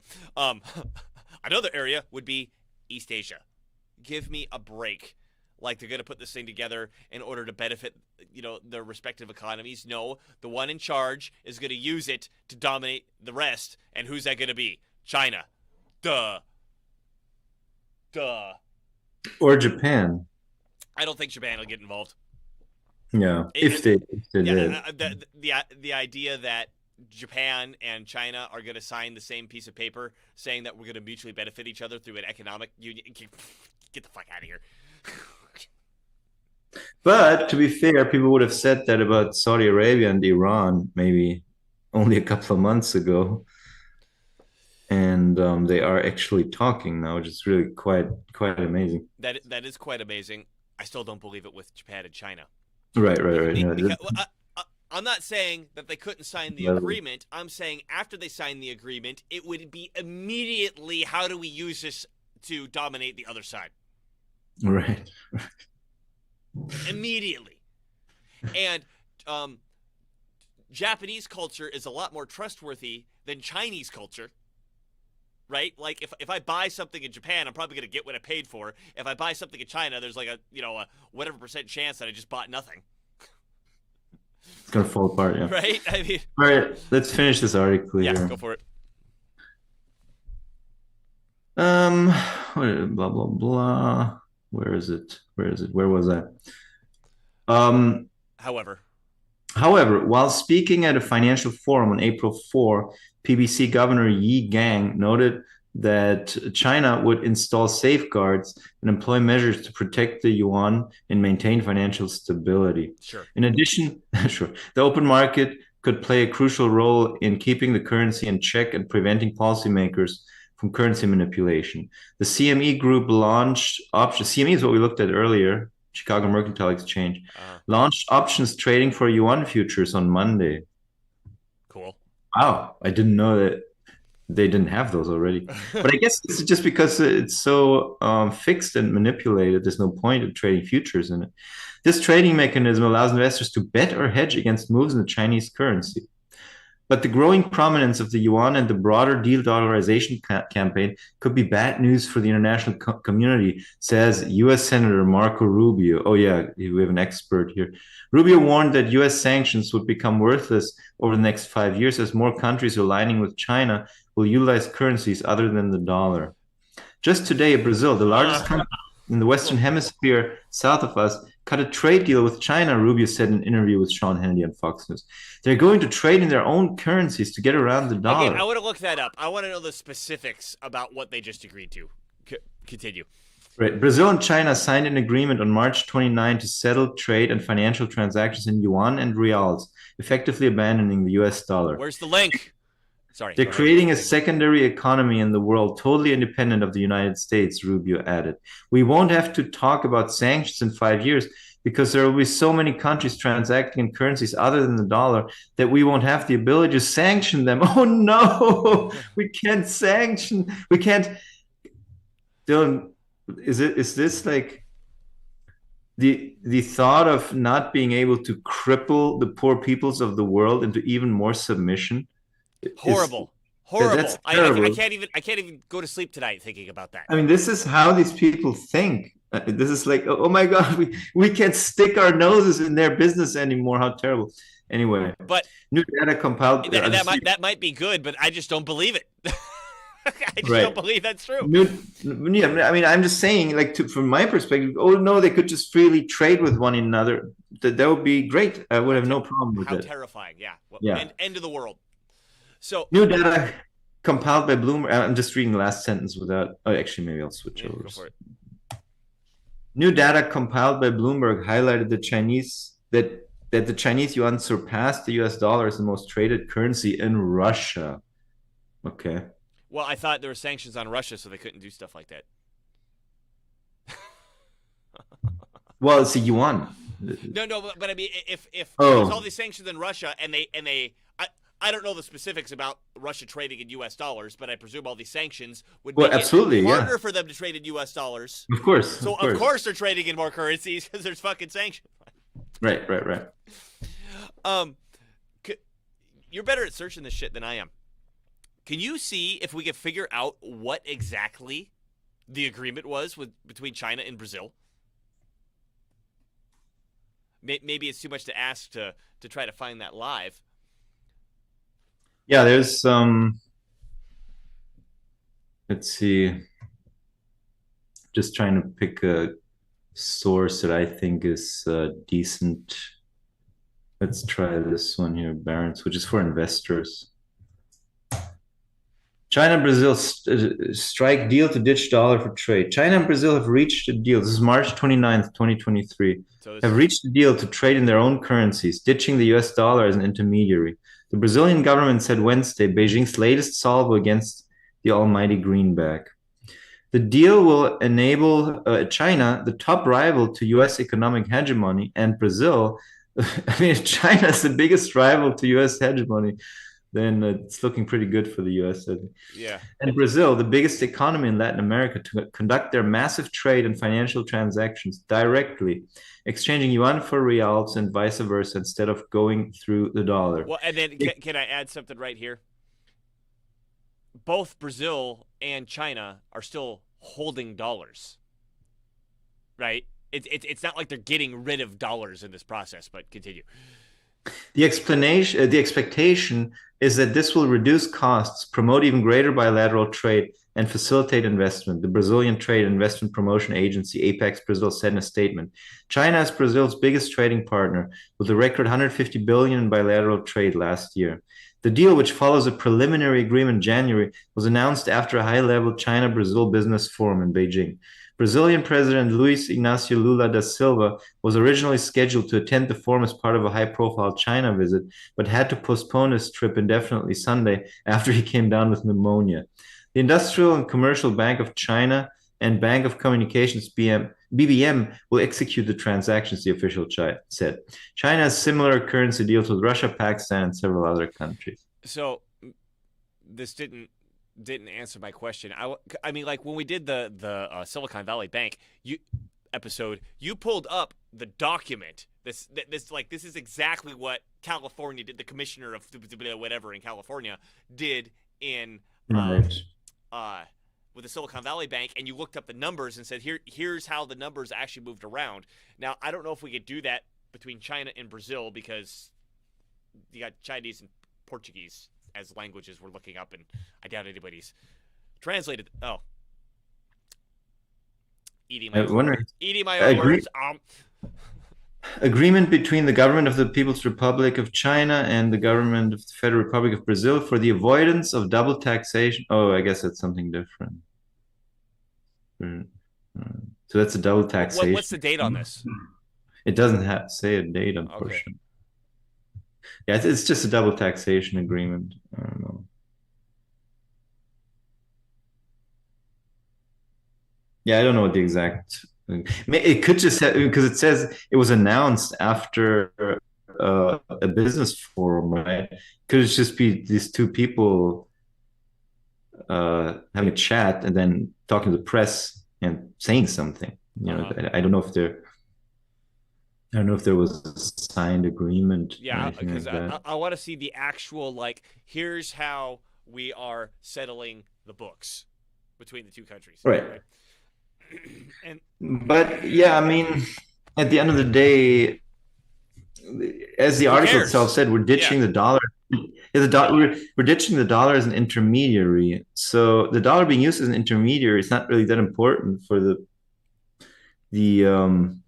Another area would be East Asia. Give me a break. Like, they're going to put this thing together in order to benefit, their respective economies. No, the one in charge is going to use it to dominate the rest. And who's that going to be? China. Duh. Or Japan. I don't think Japan will get involved. Yeah, if they did. The idea that Japan and China are going to sign the same piece of paper saying that we're going to mutually benefit each other through an economic union. Get the fuck out of here. But to be fair, people would have said that about Saudi Arabia and Iran maybe only a couple of months ago. And they are actually talking now, which is really quite amazing. That is quite amazing. I still don't believe it with Japan and China. Right. I'm not saying that they couldn't sign the agreement. I'm saying after they sign the agreement, it would be immediately, how do we use this to dominate the other side? Right. Immediately. And Japanese culture is a lot more trustworthy than Chinese culture. Right? Like, if I buy something in Japan, I'm probably going to get what I paid for. If I buy something in China, there's like a whatever % chance that I just bought nothing. It's going to fall apart, yeah. Right? I mean... All right, let's finish this article here. Yeah, go for it. Blah, blah, blah. Where is it? Where was that? However, while speaking at a financial forum on April 4, PBC Governor Yi Gang noted that China would install safeguards and employ measures to protect the yuan and maintain financial stability. Sure. In addition, the open market could play a crucial role in keeping the currency in check and preventing policymakers from currency manipulation. The CME group launched options. CME is what we looked at earlier, Chicago Mercantile Exchange, launched options trading for yuan futures on Monday. Cool. Wow, I didn't know that they didn't have those already. But I guess it's just because it's so fixed and manipulated, there's no point in trading futures in it. This trading mechanism allows investors to bet or hedge against moves in the Chinese currency. But the growing prominence of the yuan and the broader de-dollarization campaign could be bad news for the international community, says U.S. Senator Marco Rubio. Oh, yeah, we have an expert here. Rubio warned that U.S. sanctions would become worthless over the next 5 years as more countries aligning with China will utilize currencies other than the dollar. Just today, Brazil, the largest country in the Western Hemisphere south of us, cut a trade deal with China, Rubio said in an interview with Sean Hannity on Fox News. They're going to trade in their own currencies to get around the dollar. Okay, I want to look that up. I want to know the specifics about what they just agreed to. Continue. Right. Brazil and China signed an agreement on March 29 to settle trade and financial transactions in yuan and reals, effectively abandoning the US dollar. Where's the link? Sorry. They're creating a secondary economy in the world totally independent of the United States, Rubio added. We won't have to talk about sanctions in 5 years because there will be so many countries transacting in currencies other than the dollar that we won't have the ability to sanction them. Oh no, we can't sanction. We can't. Dylan, is this like the thought of not being able to cripple the poor peoples of the world into even more submission? Horrible. That's terrible. I can't even go to sleep tonight thinking about that. I mean, this is how these people think. This is like, oh my God, we can't stick our noses in their business anymore. How terrible. Anyway, but new data compiled. That might be good, but I just don't believe it. I just don't believe that's true. I mean, I'm just saying, like, from my perspective, oh no, they could just freely trade with one another. That would be great. I would have no problem with it. How terrifying, yeah. Well, end of the world. So new data compiled by Bloomberg. I'm just reading the last sentence without. Oh, actually, maybe I'll switch over. Go for it. New data compiled by Bloomberg highlighted that the Chinese yuan surpassed the US dollar as the most traded currency in Russia. Okay. Well, I thought there were sanctions on Russia, so they couldn't do stuff like that. Well, it's a yuan. No, but I mean, if there's all these sanctions in Russia, and I don't know the specifics about Russia trading in U.S. dollars, but I presume all these sanctions would make it harder for them to trade in U.S. dollars. Of course. So of course they're trading in more currencies because there's fucking sanctions. Right. You're better at searching this shit than I am. Can you see if we can figure out what exactly the agreement was between China and Brazil? Maybe it's too much to ask to try to find that live. Yeah, there's let's see. Just trying to pick a source that I think is decent. Let's try this one here, Barron's, which is for investors. China and Brazil strike deal to ditch dollar for trade. China and Brazil have reached a deal. This is March 29th, 2023. Have reached a deal to trade in their own currencies, ditching the US dollar as an intermediary. The Brazilian government said Wednesday, Beijing's latest salvo against the almighty greenback. The deal will enable China, the top rival to US economic hegemony, and Brazil. I mean, if China is the biggest rival to US hegemony, then it's looking pretty good for the US. Yeah. And Brazil, the biggest economy in Latin America, to conduct their massive trade and financial transactions directly, exchanging yuan for reals and vice versa instead of going through the dollar. Well, and then can I add something right here? Both Brazil and China are still holding dollars, right? It's not like they're getting rid of dollars in this process, but continue. The expectation is that this will reduce costs, promote even greater bilateral trade, and facilitate investment. The Brazilian Trade and Investment Promotion Agency, Apex Brazil, said in a statement. China is Brazil's biggest trading partner, with a record $150 billion in bilateral trade last year. The deal, which follows a preliminary agreement in January, was announced after a high-level China-Brazil business forum in Beijing. Brazilian President Luiz Inácio Lula da Silva was originally scheduled to attend the forum as part of a high-profile China visit, but had to postpone his trip indefinitely Sunday after he came down with pneumonia. The Industrial and Commercial Bank of China and Bank of Communications BBM will execute the transactions, the official said. China has similar currency deals with Russia, Pakistan, and several other countries. So this didn't answer my question. I mean, like when we did the Silicon Valley Bank episode, you pulled up the document This is exactly what California did. The commissioner of whatever in California did in Right. with the Silicon Valley Bank, and you looked up the numbers and said, here's how the numbers actually moved around. Now, I don't know if we could do that between China and Brazil because you got Chinese and Portuguese as languages we're looking up, and I doubt anybody's translated. Oh. Eating my own words. Agreement between the government of the People's Republic of China and the government of the Federal Republic of Brazil for the avoidance of double taxation. Oh, I guess that's something different. So that's a double taxation. What's the date on this? It doesn't say a date, unfortunately. Okay. Yeah, it's just a double taxation agreement. I don't know. Yeah, I don't know what the exact. It could just have, because it says it was announced after a business forum, right? Could it just be these two people having a chat and then talking to the press and saying something? You know, I don't know if there. I don't know if there was a signed agreement. Yeah, because I want to see the actual, like, here's how we are settling the books between the two countries. Right. But yeah, I mean, at the end of the day, as the article itself said, we're ditching the dollar. We're ditching the dollar as an intermediary. So the dollar being used as an intermediary is not really that important for the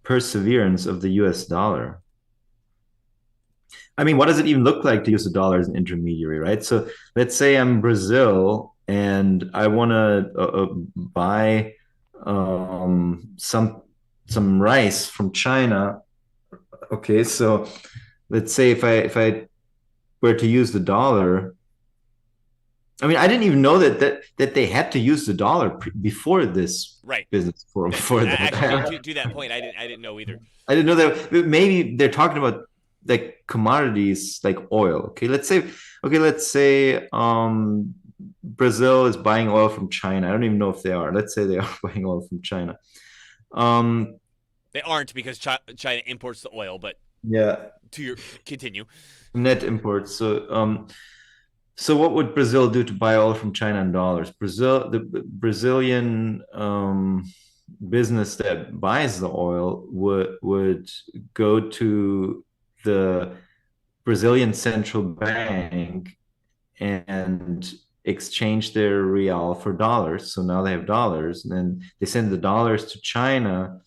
perseverance of the US dollar. I mean, what does it even look like to use the dollar as an intermediary, right? So let's say I'm Brazil and I want to buy some rice from China. Okay, so let's say if I were to use the dollar, I mean, I didn't even know that they had to use the dollar before this business forum. Before that, actually, to that point, I didn't know either. I didn't know that. Maybe they're talking about like commodities like oil. Okay, let's say Brazil is buying oil from China. I don't even know if they are. Let's say they are buying oil from China. They aren't because China imports the oil, but yeah. Continue. Net imports. So what would Brazil do to buy oil from China in dollars? The Brazilian business that buys the oil would go to the Brazilian central bank and exchange their real for dollars. So now they have dollars, and then they send the dollars to China,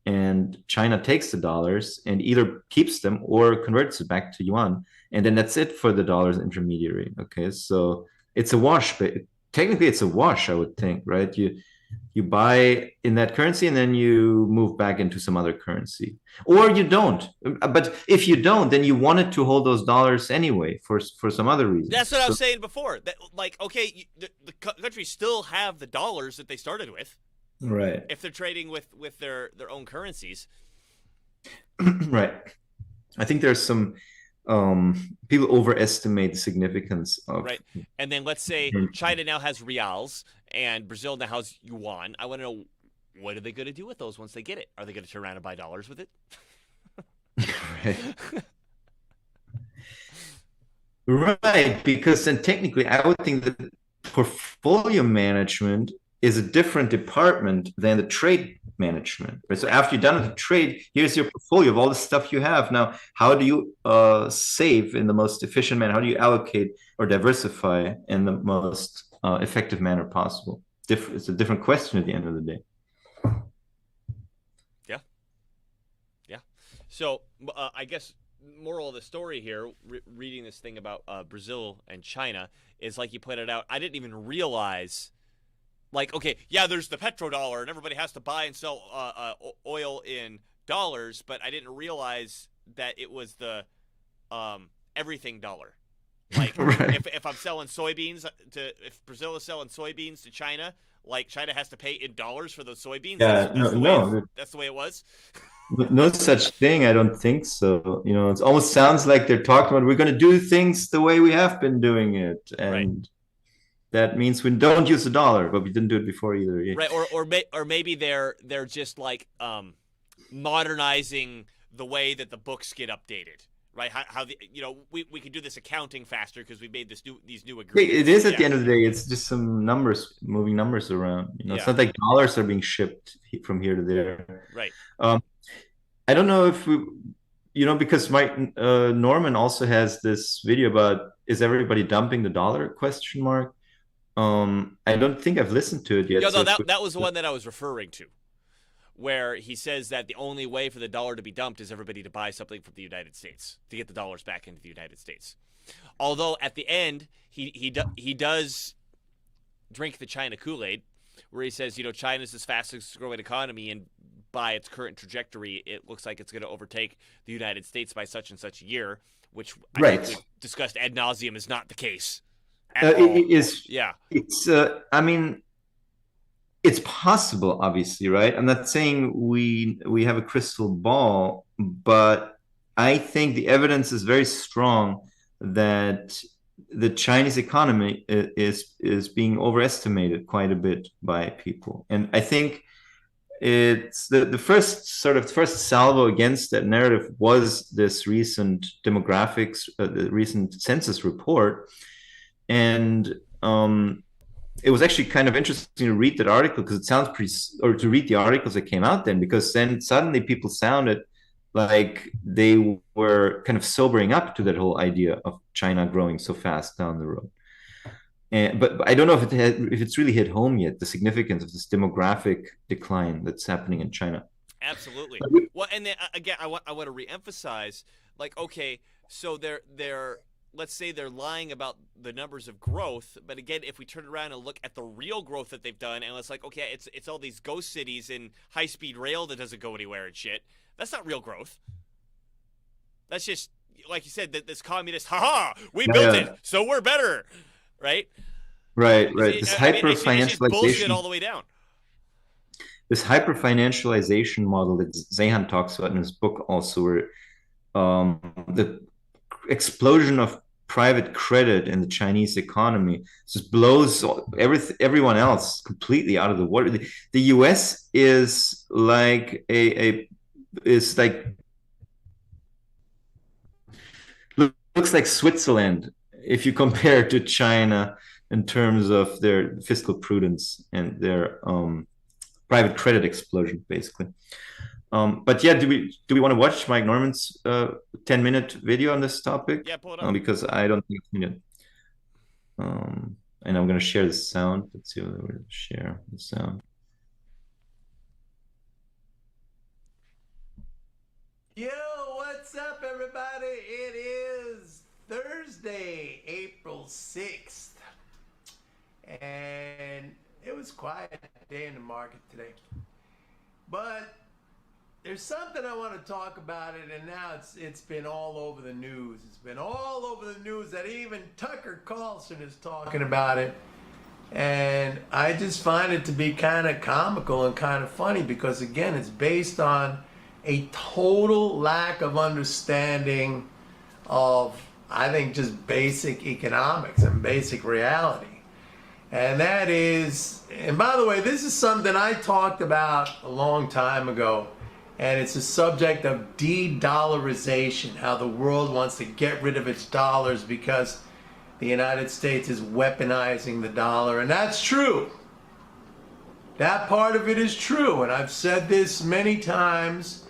and China takes the dollars and either keeps them or converts it back to yuan. And then that's it for the dollars intermediary. Okay, so it's a wash, but technically it's a wash, I would think, right? You buy in that currency and then you move back into some other currency, or you don't. But if you don't, then you wanted to hold those dollars anyway for some other reason. That's what I was saying before. That, like, okay, the countries still have the dollars that they started with, right? If they're trading with their own currencies, right? I think there's some people overestimate the significance of And then let's say China now has reals and Brazil now has yuan. I want to know, what are they going to do with those once they get it? Are they going to turn around and buy dollars with it? Right, because then technically I would think that portfolio management is a different department than the trade management. Right? So after you're done with the trade, here's your portfolio of all the stuff you have. Now, how do you save in the most efficient manner? How do you allocate or diversify in the most effective manner possible? It's a different question at the end of the day. Yeah. So I guess moral of the story here, reading this thing about Brazil and China, is like you pointed out, I didn't even realize, like, okay, yeah, there's the petrodollar and everybody has to buy and sell oil in dollars, but I didn't realize that it was the everything dollar. Like, if I'm selling soybeans if Brazil is selling soybeans to China, like, China has to pay in dollars for those soybeans. Yeah, that's the way it was. No such thing. I don't think so. You know, it almost sounds like they're talking about we're going to do things the way we have been doing it, and that means we don't use the dollar, but we didn't do it before either. Right, or maybe they're just like modernizing the way that the books get updated, right? How the we can do this accounting faster because we made these new agreements. It is at the end of the day. It's just some numbers, moving numbers around. It's not like dollars are being shipped from here to there. Right. I don't know if we, because Norman also has this video about is everybody dumping the dollar ? I don't think I've listened to it yet. Yeah, no, that was the one that I was referring to, where he says that the only way for the dollar to be dumped is everybody to buy something from the United States to get the dollars back into the United States. Although at the end he does drink the China Kool-Aid, where he says China's the fastest growing economy, and by its current trajectory, it looks like it's going to overtake the United States by such and such a year, which I think we've discussed ad nauseum is not the case. It is. Yeah. It's. I mean, it's possible, obviously, right? I'm not saying we have a crystal ball, but I think the evidence is very strong that the Chinese economy is being overestimated quite a bit by people, and I think it's the first salvo against that narrative was this recent demographics, the recent census report, and it was actually kind of interesting to read that article because it sounds to read the articles that came out then, because then suddenly people sounded like they were kind of sobering up to that whole idea of China growing so fast down the road. But I don't know if it's really hit home yet, the significance of this demographic decline that's happening in China. Absolutely. Well, and then again, I want to reemphasize, like, okay, so they're let's say they're lying about the numbers of growth, but again, if we turn around and look at the real growth that they've done, and it's like, okay, it's all these ghost cities and high-speed rail that doesn't go anywhere and shit. That's not real growth. That's just, like you said, that this communist, we built it, so we're better, right? Right. This hyper-financialization. Bullshit all the way down. This hyper-financialization model that Zehan talks about in his book also, where the explosion of private credit in the Chinese economy just blows everyone else completely out of the water. The US is like looks like Switzerland if you compare it to China in terms of their fiscal prudence and their private credit explosion, basically. But yeah, do we want to watch Mike Norman's 10-minute video on this topic? Yeah, pull it up. Because I don't think I've seen it. And I'm going to share the sound. Let's see whether we share the sound. Yo, what's up, everybody? It is Thursday, April 6th. And it was a quiet day in the market today. But there's something I want to talk about it, and now it's been all over the news. It's been all over the news that even Tucker Carlson is talking about it. And I just find it to be kind of comical and kind of funny because, again, it's based on a total lack of understanding of, I think, just basic economics and basic reality. And that is, and by the way, this is something I talked about a long time ago. And it's a subject of de-dollarization, how the world wants to get rid of its dollars because the United States is weaponizing the dollar. And that's true. That part of it is true. And I've said this many times,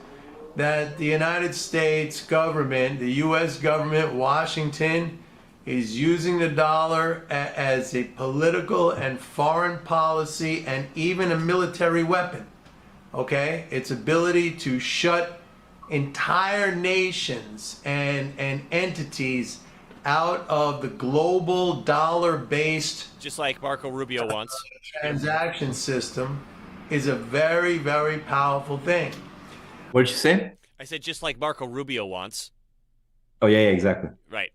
that the United States government, the U.S. government, Washington, is using the dollar as a political and foreign policy and even a military weapon. Okay, its ability to shut entire nations and entities out of the global dollar-based, just like Marco Rubio wants, transaction system is a very, very powerful thing. What did you say? I said just like Marco Rubio wants. Oh yeah, exactly. Right.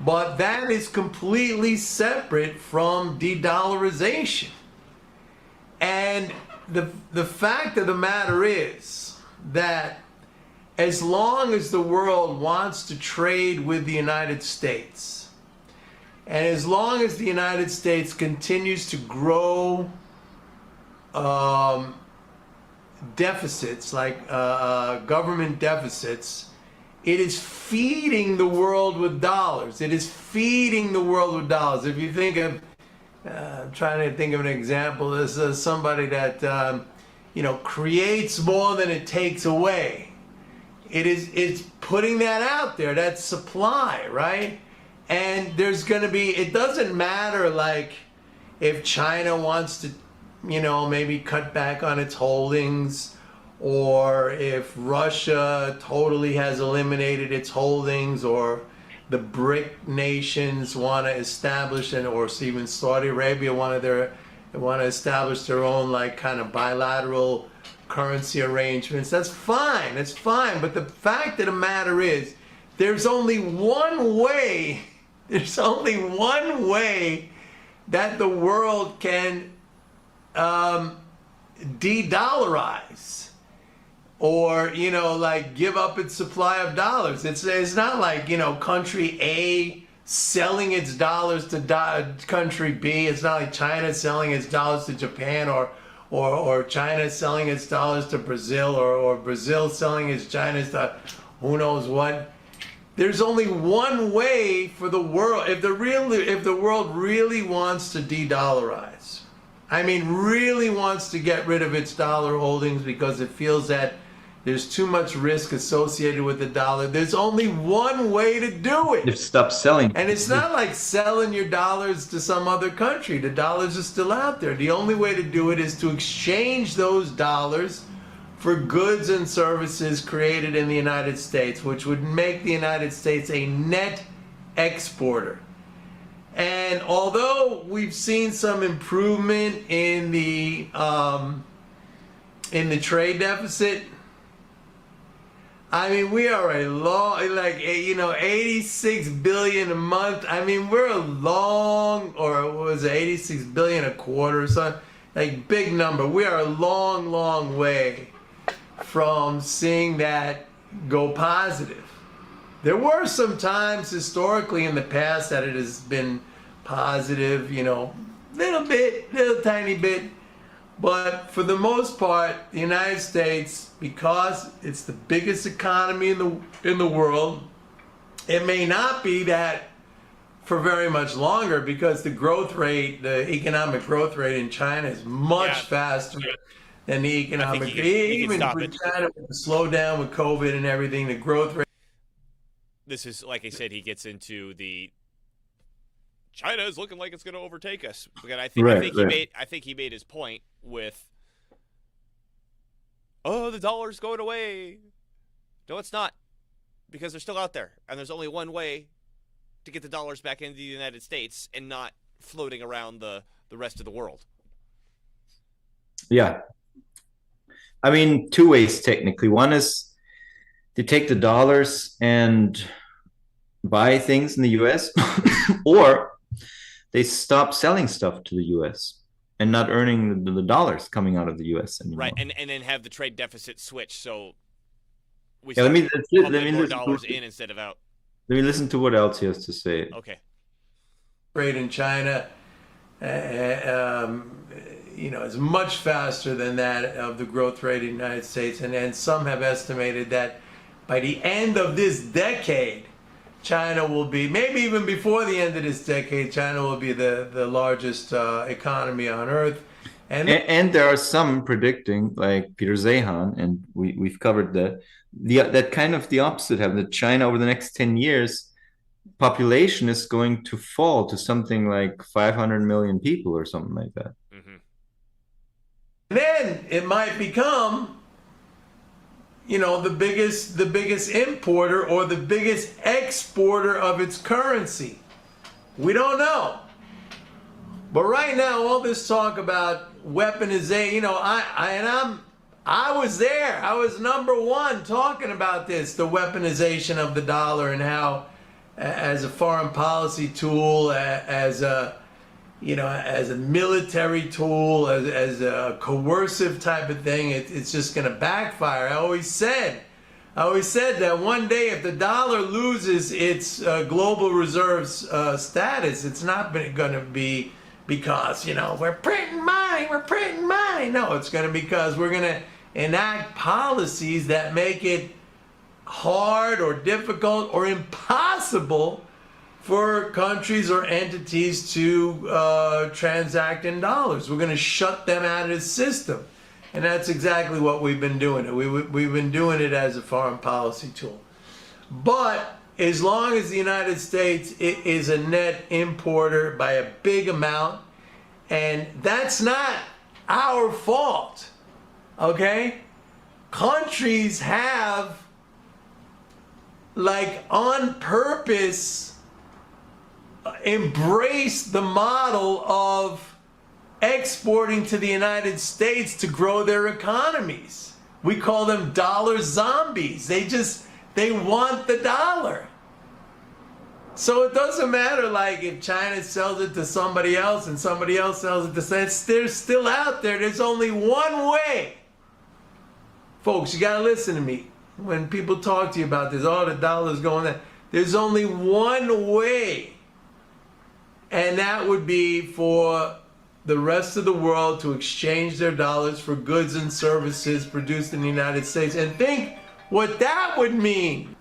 But that is completely separate from de-dollarization. And the fact of the matter is that as long as the world wants to trade with the United States, and as long as the United States continues to grow deficits, like government deficits, it is feeding the world with dollars. It is feeding the world with dollars. If you think of, I'm trying to think of an example, there's somebody that, creates more than it takes away. It's putting that out there, that's supply, right? And there's going to be, it doesn't matter like if China wants to, maybe cut back on its holdings, or if Russia totally has eliminated its holdings, or the BRIC nations want to establish, or even Saudi Arabia want to establish their own like kind of bilateral currency arrangements. That's fine. That's fine. But the fact of the matter is, there's only one way. There's only one way that the world can de-dollarize, or like give up its supply of dollars. It's not like country A selling its dollars to country B. It's not like China selling its dollars to Japan, or China selling its dollars to Brazil, or Brazil selling its China's to who knows what. There's only one way for the world, if the world really wants to de-dollarize, really wants to get rid of its dollar holdings because it feels that there's too much risk associated with the dollar. There's only one way to do it. Just stop selling. And it's not like selling your dollars to some other country. The dollars are still out there. The only way to do it is to exchange those dollars for goods and services created in the United States, which would make the United States a net exporter. And although we've seen some improvement in the trade deficit, we are a long, 86 billion a month. We're a long, or what was it, 86 billion a quarter or something, like big number. We are a long, long way from seeing that go positive. There were some times historically in the past that it has been positive, little tiny bit. But for the most part, the United States, because it's the biggest economy in the world, it may not be that for very much longer, because the economic growth rate in China is much faster than the economic. Even for China, with the slowdown with COVID and everything, the growth rate. This is, like I said, he gets into the China is looking like it's going to overtake us. And I think he made his point with, the dollar's going away. No, it's not, because they're still out there, and there's only one way to get the dollars back into the United States and not floating around the rest of the world. Yeah. Two ways technically. One is to take the dollars and buy things in the US, or they stop selling stuff to the US and not earning the dollars coming out of the US anymore. Right, and then have the trade deficit switch, so we let me more dollars in instead of out. Let me listen to what else he has to say. Okay. Rate in China, is much faster than that of the growth rate in the United States, and some have estimated that by the end of this decade, China will be, maybe even before the end of this decade, China will be the largest economy on earth. And there are some predicting, like Peter Zehan, and we've covered that, that kind of the opposite happen, that China over the next 10 years, population is going to fall to something like 500 million people or something like that. Mm-hmm. Then it might become, the biggest importer or the biggest exporter of its currency. We don't know. But right now, all this talk about weaponization, I was there. I was number one talking about this, the weaponization of the dollar, and how, as a foreign policy tool, as a military tool, as a coercive type of thing, it's just going to backfire. I always said that one day, if the dollar loses its global reserves status, it's not going to be because we're printing money. No, it's going to be because we're going to enact policies that make it hard or difficult or impossible for countries or entities to transact in dollars. We're going to shut them out of the system. And that's exactly what we've been doing. We've been doing it as a foreign policy tool. But as long as the United States is a net importer by a big amount, and that's not our fault, okay? Countries have, like, on purpose embraced the model of exporting to the United States to grow their economies. We call them dollar zombies. They want the dollar. So it doesn't matter, like, if China sells it to somebody else and somebody else sells it to they're still out there. There's only one way. Folks, you gotta listen to me. When people talk to you about this, oh, the dollar's going there. There's only one way. And that would be for the rest of the world to exchange their dollars for goods and services produced in the United States. And think what that would mean.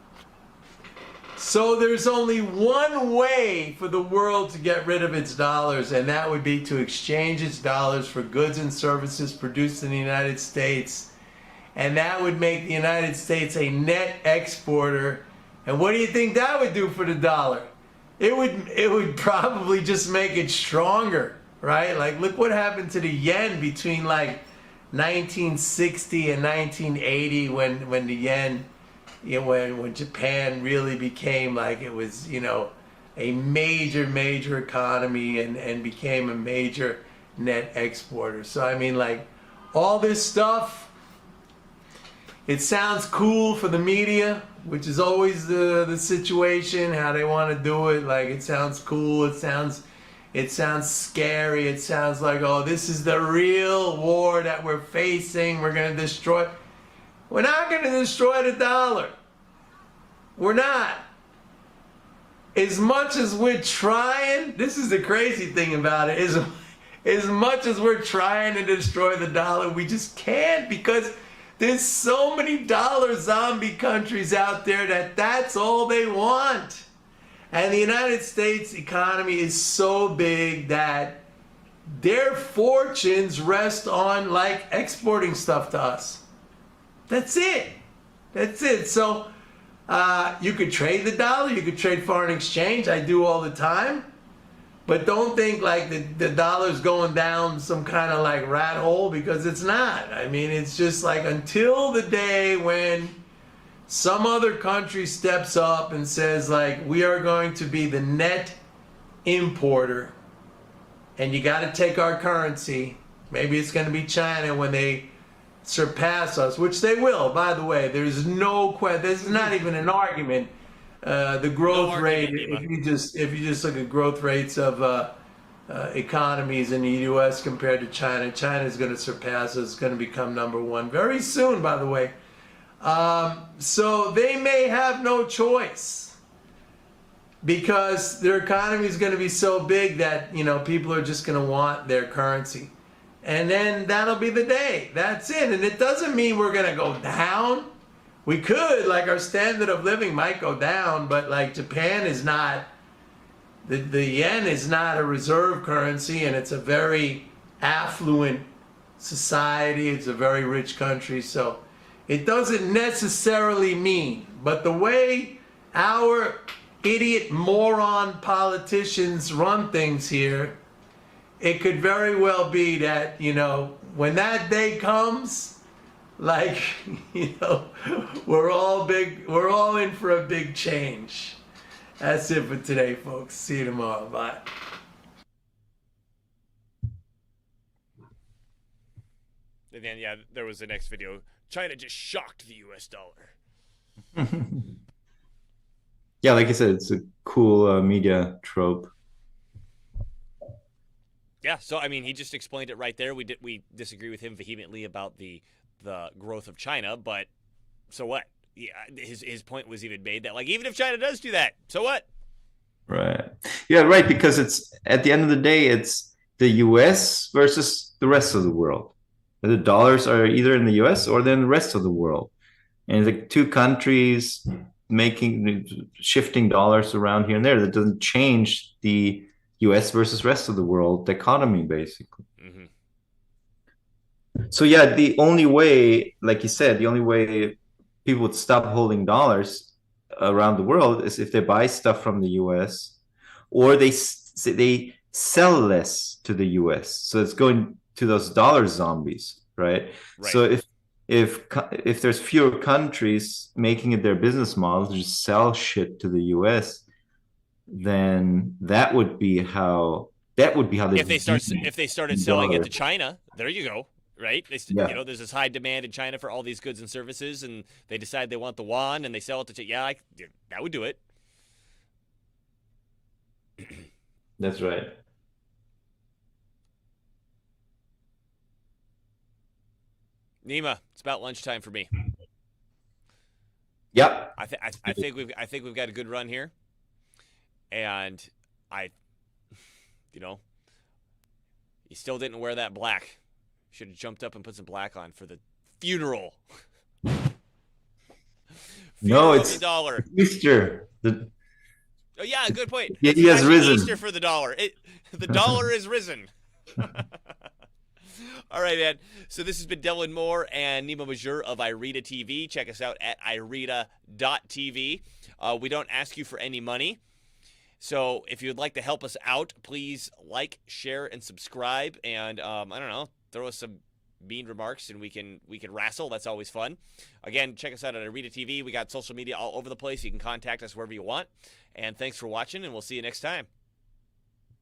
So there's only one way for the world to get rid of its dollars, and that would be to exchange its dollars for goods and services produced in the United States. And that would make the United States a net exporter. And what do you think that would do for the dollar? It would probably just make it stronger, right? Like, look what happened to the yen between like 1960 and 1980 when the yen, you know, when Japan really became like, it was, you know, a major economy and became a major net exporter. So I mean, like, all this stuff, it sounds cool for the media, which is always the situation, how they want to do it. Like, it sounds cool, it sounds scary, it sounds like, oh, this is the real war that we're facing, we're going to destroy. We're not going to destroy the dollar. We're not. As much as we're trying, this is the crazy thing about it, as much as we're trying to destroy the dollar, we just can't, because there's so many dollar zombie countries out there that's all they want. And the United States economy is so big that their fortunes rest on, like, exporting stuff to us. That's it. That's it. So you could trade the dollar, you could trade foreign exchange. I do all the time. But don't think like the dollar's going down some kind of like rat hole, because it's not. I mean, it's just like until the day when some other country steps up and says, like, we are going to be the net importer and you got to take our currency. Maybe it's going to be China when they surpass us, which they will, by the way. There's no question. There's not even an argument. The growth rate, if you just look at growth rates of economies in the U.S. compared to China, China is going to surpass us. It's going to become #1 very soon, by the way. So they may have no choice, because their economy is going to be so big that, you know, people are just going to want their currency. And then that'll be the day. That's it. And it doesn't mean we're going to go down. We could, like, our standard of living might go down, but like Japan is not, the yen is not a reserve currency, and it's a very affluent society. It's a very rich country. So it doesn't necessarily mean, but the way our idiot moron politicians run things here, it could very well be that, you know, when that day comes, like, you know, we're all in for a big change. That's it for today, folks. See you tomorrow. Bye. And then, yeah, there was the next video. China just shocked the U.S. dollar. Yeah, like I said, it's a cool media trope. Yeah, so I mean, he just explained it right there. We disagree with him vehemently about the growth of China, but so what? Yeah, his point was even made that, like, even if China does do that, so what? Right. Yeah, right, because it's, at the end of the day, it's the US versus the rest of the world. The dollars are either in the US or they're in the rest of the world. And it's like two countries shifting dollars around here and there. That doesn't change the US versus rest of the world economy, basically. Mm-hmm. So yeah, the only way, like you said, the only way people would stop holding dollars around the world is if they buy stuff from the US or they sell less to the US. So it's going to those dollar zombies, right? Right. So if there's fewer countries making it their business model to just sell shit to the US, then that would be how they If they started selling it to China, there you go. Right? Yeah. You know, there's this high demand in China for all these goods and services, and they decide they want the yuan, and they sell it to China. Yeah, that would do it. That's right. Nima, it's about lunchtime for me. Yep. I think we've got a good run here, and you still didn't wear that black. Should have jumped up and put some black on for the funeral. No, it's the dollar. Easter. Oh yeah, good point. He has risen. Easter for the dollar. The dollar is risen. All right, man. So this has been Dylan Moore and Nima Majur of Irida TV. Check us out at irida.tv. We don't ask you for any money. So if you'd like to help us out, please like, share, and subscribe. And I don't know, throw us some mean remarks and we can wrestle. That's always fun. Again, check us out at Irida TV. We got social media all over the place. You can contact us wherever you want. And thanks for watching, and we'll see you next time.